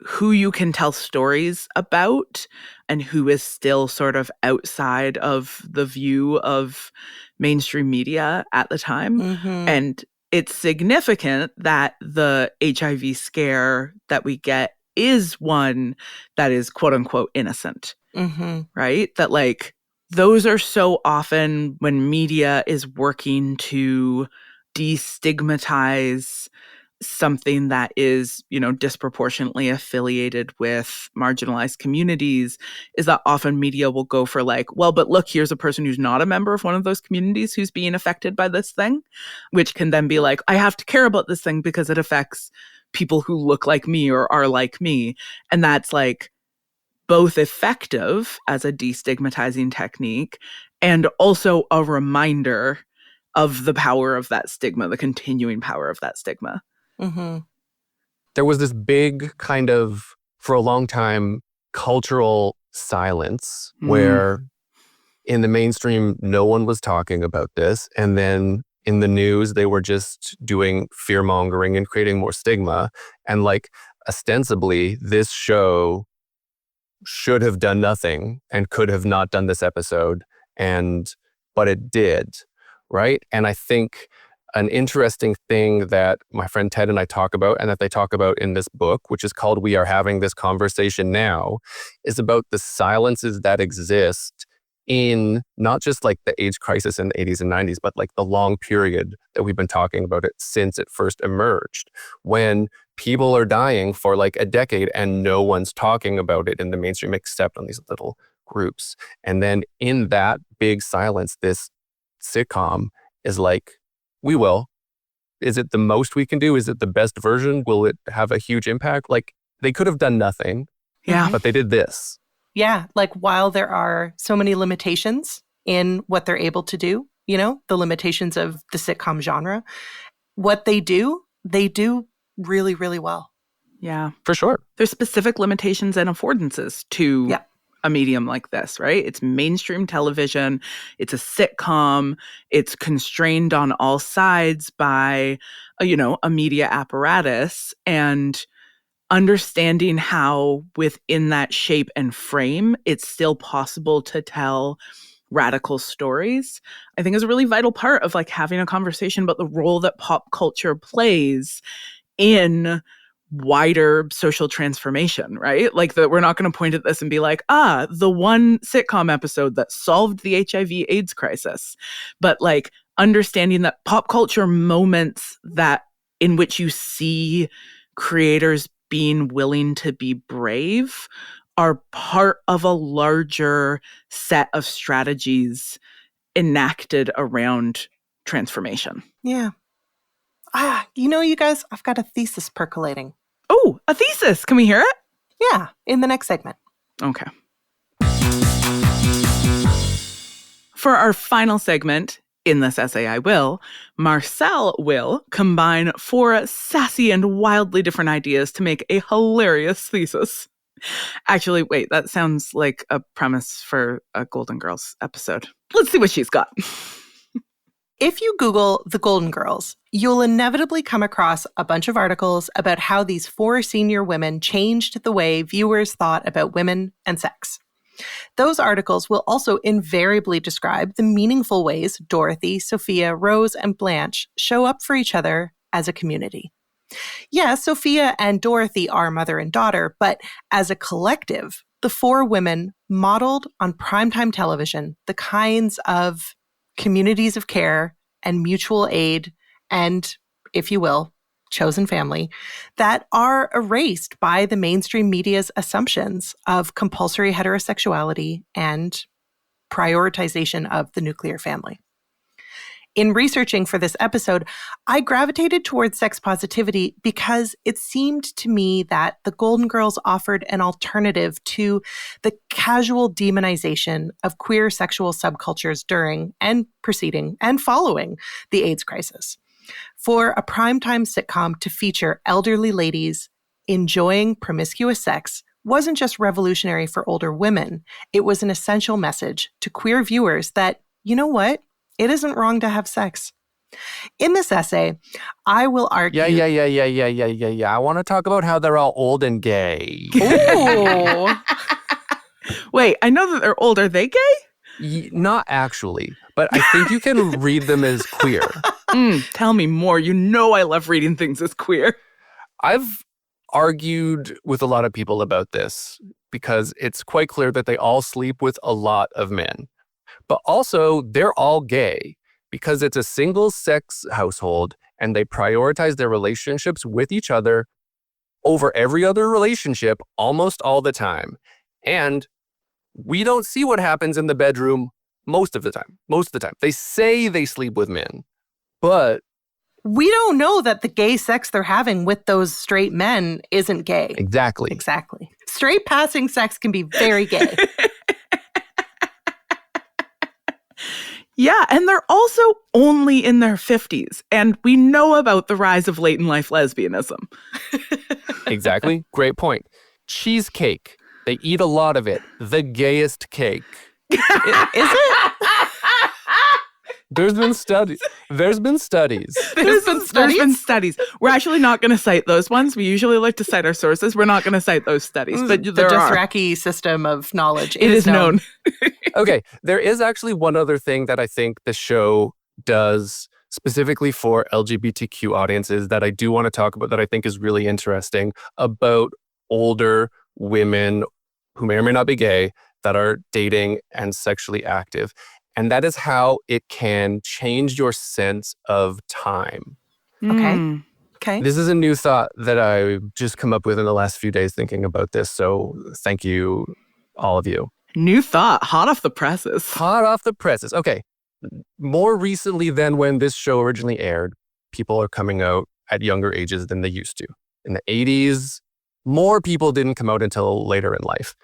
Speaker 2: who you can tell stories about and who is still sort of outside of the view of mainstream media at the time. And it's significant that the HIV scare that we get is one that is quote unquote innocent, right? That like those are so often when media is working to destigmatize something that is, disproportionately affiliated with marginalized communities, is that often media will go for like, well, but look, here's a person who's not a member of one of those communities who's being affected by this thing, which can then be like, I have to care about this thing because it affects people who look like me or are like me. And that's like both effective as a destigmatizing technique and also a reminder of the power of that stigma, the continuing power of that stigma.
Speaker 1: Mm-hmm.
Speaker 3: There was this big kind of, for a long time, cultural silence where in the mainstream, no one was talking about this. And then in the news, they were just doing fear mongering and creating more stigma. And like, ostensibly, this show should have done nothing and could have not done this episode. But it did, right? And I think an interesting thing that my friend Ted and I talk about, and that they talk about in this book, which is called We Are Having This Conversation Now, is about the silences that exist in not just like the AIDS crisis in the 80s and 90s, but like the long period that we've been talking about it since it first emerged, when people are dying for like a decade and no one's talking about it in the mainstream except on these little groups. And then in that big silence, this sitcom is like, we will. Is it the most we can do? Is it the best version? Will it have a huge impact? Like, they could have done nothing.
Speaker 2: Yeah.
Speaker 3: But they did this.
Speaker 1: Yeah. Like, while there are so many limitations in what they're able to do, you know, the limitations of the sitcom genre, what they do really, really well.
Speaker 2: Yeah.
Speaker 3: For sure.
Speaker 2: There's specific limitations and affordances to a medium like this, right? It's mainstream television. It's a sitcom. It's constrained on all sides by, a media apparatus. And understanding how within that shape and frame, it's still possible to tell radical stories, I think is a really vital part of like having a conversation about the role that pop culture plays in wider social transformation, right? Like, that we're not going to point at this and be like, the one sitcom episode that solved the HIV AIDS crisis. But like, understanding that pop culture moments that in which you see creators being willing to be brave are part of a larger set of strategies enacted around transformation.
Speaker 1: Yeah. You guys, I've got a thesis percolating.
Speaker 2: Oh, a thesis. Can we hear it?
Speaker 1: Yeah, in the next segment.
Speaker 2: Okay. For our final segment, in this essay I will, Marcelle will combine 4 sassy and wildly different ideas to make a hilarious thesis. Actually, wait, that sounds like a premise for a Golden Girls episode. Let's see what she's got.
Speaker 1: If you Google the Golden Girls, you'll inevitably come across a bunch of articles about how these 4 senior women changed the way viewers thought about women and sex. Those articles will also invariably describe the meaningful ways Dorothy, Sophia, Rose, and Blanche show up for each other as a community. Yeah, Sophia and Dorothy are mother and daughter, but as a collective, the 4 women modeled on primetime television the kinds of communities of care and mutual aid and, if you will, chosen family that are erased by the mainstream media's assumptions of compulsory heterosexuality and prioritization of the nuclear family. In researching for this episode, I gravitated towards sex positivity because it seemed to me that the Golden Girls offered an alternative to the casual demonization of queer sexual subcultures during and preceding and following the AIDS crisis. For a primetime sitcom to feature elderly ladies enjoying promiscuous sex wasn't just revolutionary for older women. It was an essential message to queer viewers that, you know what? It isn't wrong to have sex. In this essay, I will argue...
Speaker 3: Yeah. I want to talk about how they're all old and gay.
Speaker 2: Ooh. Wait, I know that they're old. Are they gay?
Speaker 3: Not actually, but I think you can read them as queer.
Speaker 2: Tell me more. You know I love reading things as queer.
Speaker 3: I've argued with a lot of people about this because it's quite clear that they all sleep with a lot of men. But also, they're all gay because it's a single-sex household and they prioritize their relationships with each other over every other relationship almost all the time. And we don't see what happens in the bedroom most of the time. They say they sleep with men, but...
Speaker 1: we don't know that the gay sex they're having with those straight men isn't gay.
Speaker 3: Exactly.
Speaker 1: Straight passing sex can be very gay.
Speaker 2: Yeah, and they're also only in their 50s. And we know about the rise of late in life lesbianism.
Speaker 3: Exactly. Great point. Cheesecake. They eat a lot of it. The gayest cake.
Speaker 1: Is it?
Speaker 3: There's been studies.
Speaker 2: There's been studies. We're actually not going to cite those ones. We usually like to cite our sources. We're not going to cite those studies. But
Speaker 1: The
Speaker 2: there are.
Speaker 1: Dothraki system of knowledge.
Speaker 2: It is known.
Speaker 3: Okay, there is actually one other thing that I think the show does specifically for LGBTQ audiences that I do want to talk about that I think is really interesting about older women who may or may not be gay that are dating and sexually active. And that is how it can change your sense of time.
Speaker 1: Okay. Okay.
Speaker 3: This is a new thought that I just come up with in the last few days thinking about this. So thank you, all of you.
Speaker 2: New thought, hot off the presses.
Speaker 3: Hot off the presses. Okay. More recently than when this show originally aired, people are coming out at younger ages than they used to. In the 80s, more people didn't come out until later in life.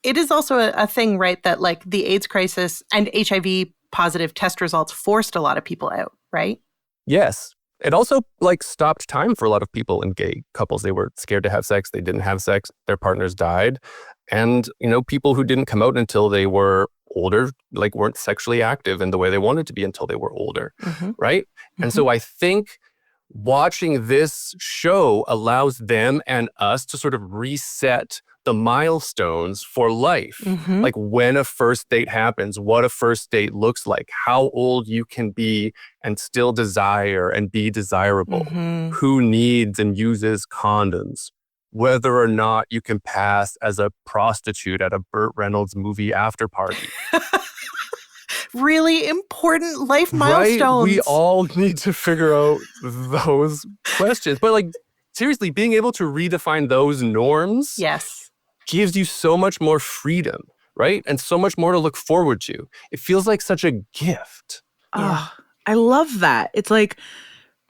Speaker 1: It is also a thing, right, that like the AIDS crisis and HIV positive test results forced a lot of people out, right?
Speaker 3: Yes. It also like stopped time for a lot of people in gay couples. They were scared to have sex. They didn't have sex. Their partners died. And, you know, people who didn't come out until they were older, like weren't sexually active in the way they wanted to be until they were older, right? And so I think watching this show allows them and us to sort of reset the milestones for life. Like when a first date happens, what a first date looks like, how old you can be and still desire and be desirable, who needs and uses condoms, whether or not you can pass as a prostitute at a Burt Reynolds movie after party.
Speaker 1: Really important life milestones.
Speaker 3: Right? We all need to figure out those questions. But like, seriously, being able to redefine those norms gives you so much more freedom, right? And so much more to look forward to. It feels like such a gift.
Speaker 2: I love that. It's like,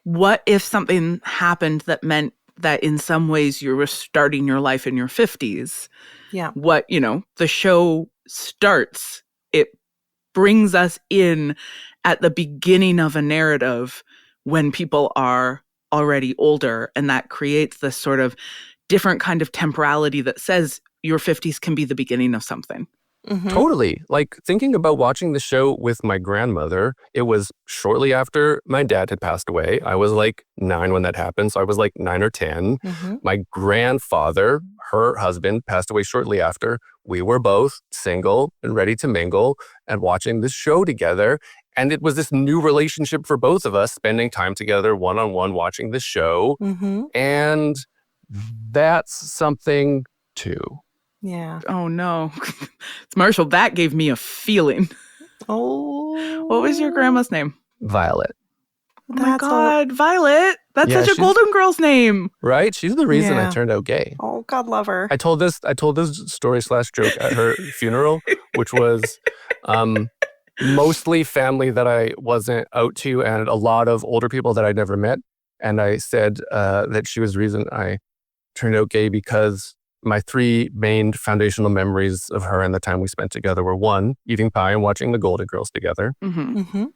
Speaker 2: what if something happened that meant that in some ways you were starting your life in your 50s?
Speaker 1: Yeah.
Speaker 2: What, you know, the show starts, it brings us in at the beginning of a narrative when people are already older, and that creates this sort of different kind of temporality that says your 50s can be the beginning of something.
Speaker 3: Totally. Like thinking about watching the show with my grandmother, it was shortly after my dad had passed away. I was like 9 when that happened. So I was like 9 or 10. My grandfather, her husband, passed away shortly after. We were both single and ready to mingle and watching this show together. And it was this new relationship for both of us, spending time together one-on-one watching this show. And that's something too.
Speaker 1: Yeah.
Speaker 2: Oh no. It's Marshall, that gave me a feeling.
Speaker 1: Oh.
Speaker 2: What was your grandma's name?
Speaker 3: Violet.
Speaker 2: Oh my God, Violet. That's such a Golden Girls name.
Speaker 3: Right? She's the reason I turned out gay.
Speaker 1: Oh, God love her.
Speaker 3: I told this story / joke at her funeral, which was mostly family that I wasn't out to and a lot of older people that I'd never met. And I said that she was the reason I turned out gay because my 3 main foundational memories of her and the time we spent together were 1, eating pie and watching the Golden Girls together.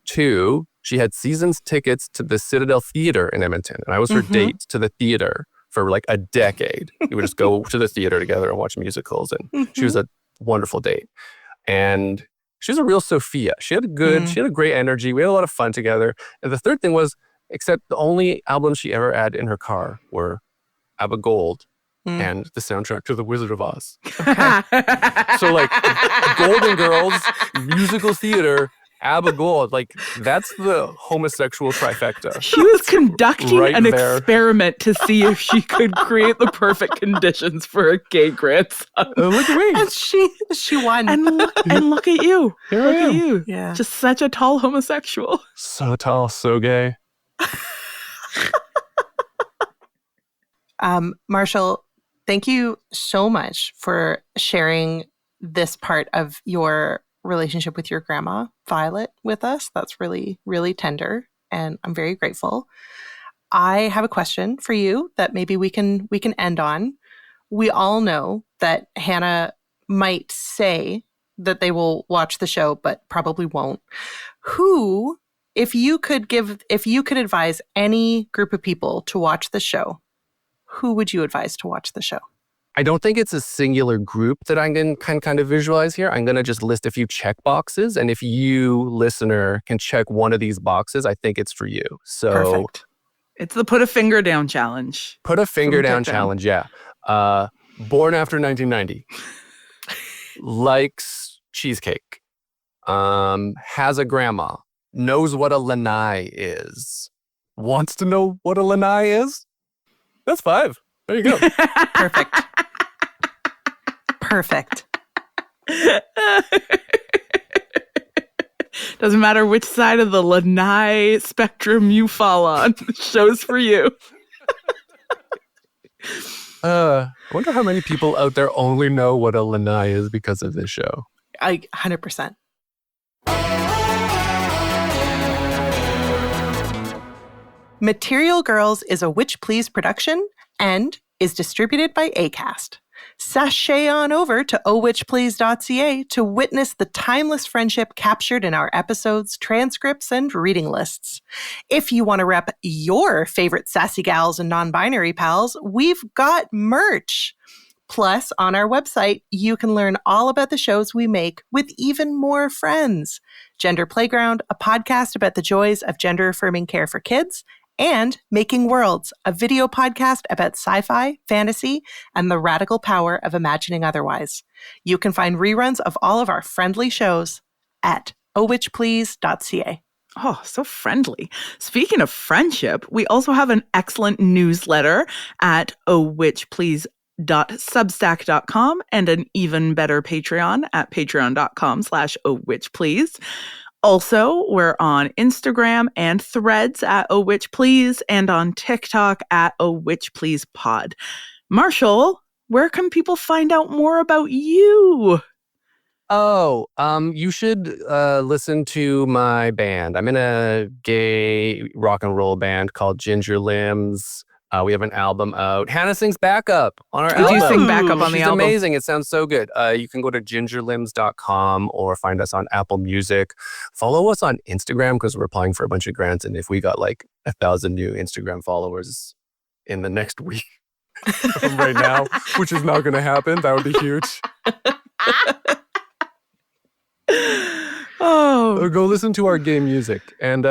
Speaker 3: 2, she had seasons tickets to the Citadel Theater in Edmonton. And I was her date to the theater for like a decade. We would just go to the theater together and watch musicals. And she was a wonderful date. And she was a real Sophia. She had a great energy. We had a lot of fun together. And the third thing was, except the only albums she ever had in her car were ABBA Gold and the soundtrack to The Wizard of Oz. So like Golden Girls, musical theater, ABBA Gold, like that's the homosexual trifecta.
Speaker 2: She was conducting
Speaker 3: Right
Speaker 2: an
Speaker 3: there.
Speaker 2: experiment to see if she could create the perfect conditions for a gay grandson.
Speaker 3: Look at me.
Speaker 1: And she won.
Speaker 2: And look at you.
Speaker 3: Here
Speaker 2: Look
Speaker 3: I
Speaker 2: at
Speaker 3: am.
Speaker 2: you.
Speaker 1: Yeah.
Speaker 2: Just such a tall homosexual.
Speaker 3: So tall, so gay.
Speaker 1: Marshall, thank you so much for sharing this part of your relationship with your grandma, Violet, with us. That's really, really tender, and I'm very grateful. I have a question for you that maybe we can end on. We all know that Hannah might say that they will watch the show, but probably won't. Who, if you could advise any group of people to watch the show, who would you advise to watch the show?
Speaker 3: I don't think it's a singular group that I can kind of visualize here. I'm going to just list a few check boxes. And if you, listener, can check one of these boxes, I think it's for you. So
Speaker 1: Perfect.
Speaker 2: It's the put a finger down challenge.
Speaker 3: Put a finger down challenge, yeah. Born after 1990. Likes cheesecake. Has a grandma. Knows what a lanai is. Wants to know what a lanai is? That's 5. There you go.
Speaker 1: Perfect. Perfect.
Speaker 2: Doesn't matter which side of the lanai spectrum you fall on. The show's for you.
Speaker 3: I wonder how many people out there only know what a lanai is because of this show.
Speaker 1: 100%. Material Girls is a Witch Please production and is distributed by Acast. Sashay on over to owitchplease.ca to witness the timeless friendship captured in our episodes, transcripts, and reading lists. If you want to rep your favorite sassy gals and non-binary pals, we've got merch. Plus, on our website, you can learn all about the shows we make with even more friends. Gender Playground, a podcast about the joys of gender-affirming care for kids, and Making Worlds, a video podcast about sci-fi, fantasy, and the radical power of imagining otherwise. You can find reruns of all of our friendly shows at owitchplease.ca.
Speaker 2: Oh, so friendly. Speaking of friendship, we also have an excellent newsletter at owitchplease.substack.com and an even better Patreon at patreon.com/owitchplease. Also, we're on Instagram and Threads at owitchplease and on TikTok at owitchpleasepod. Marshall, where can people find out more about you?
Speaker 3: Oh, you should listen to my band. I'm in a gay rock and roll band called Ginger Limbs. We have an album out. Hannah sings backup on our album.
Speaker 2: You sing backup on the
Speaker 3: She's
Speaker 2: album.
Speaker 3: amazing. It sounds so good. You can go to gingerlimbs.com or find us on Apple Music. Follow us on Instagram because we're applying for a bunch of grants. And if we got like 1,000 new Instagram followers in the next week from right now, which is not going to happen, that would be huge. Or go listen to our gay music and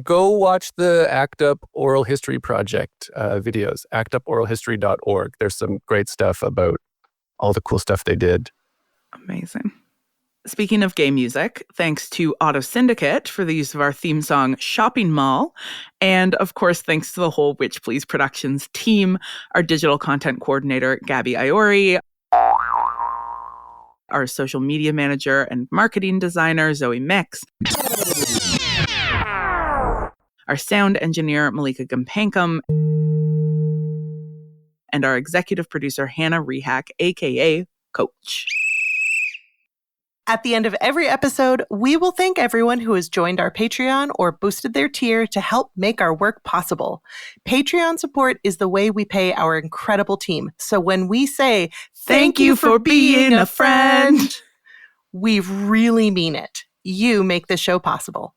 Speaker 3: go watch the ACT UP Oral History Project videos, actuporalhistory.org. There's some great stuff about all the cool stuff they did.
Speaker 2: Amazing. Speaking of gay music, thanks to Auto Syndicate for the use of our theme song, Shopping Mall. And of course, thanks to the whole Witch Please Productions team, our digital content coordinator, Gabby Iori, our social media manager and marketing designer, Zoe Mix, our sound engineer, Malika Gampankum, and our executive producer, Hannah Rehack, a.k.a. Coach.
Speaker 1: At the end of every episode, we will thank everyone who has joined our Patreon or boosted their tier to help make our work possible. Patreon support is the way we pay our incredible team. So when we say, thank you for being a friend, we really mean it. You make the show possible.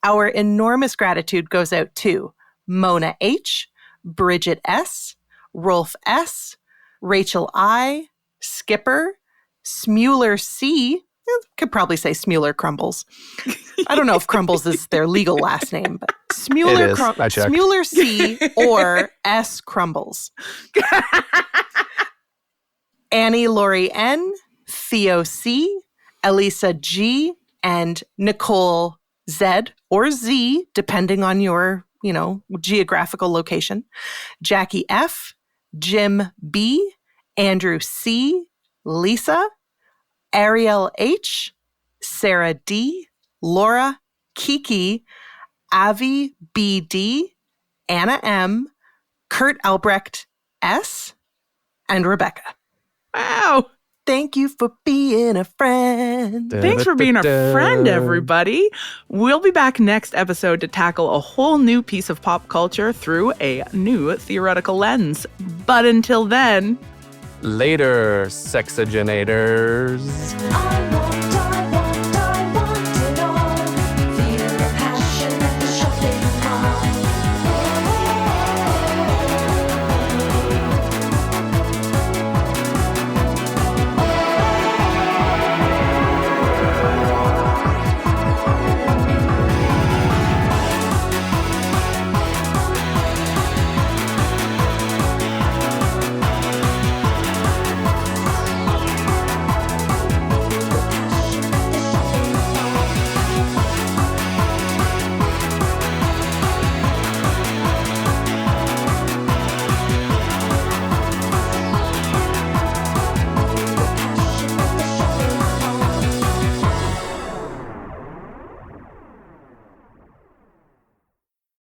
Speaker 1: Our enormous gratitude goes out to Mona H., Bridget S., Rolf S., Rachel I., Skipper, Smuler C., could probably say Smuler Crumbles. I don't know if Crumbles is their legal last name, but Smuler, Smuler C. or S. Crumbles. Annie Laurie N., Theo C., Elisa G., and Nicole Z or Z, depending on your, geographical location. Jackie F., Jim B., Andrew C., Lisa, Ariel H., Sarah D., Laura, Kiki, Avi B.D., Anna M., Kurt Albrecht S., and Rebecca.
Speaker 2: Wow.
Speaker 1: Thank you for being a friend.
Speaker 2: Thanks for being a friend, everybody. We'll be back next episode to tackle a whole new piece of pop culture through a new theoretical lens. But until then,
Speaker 3: later, sexagenators.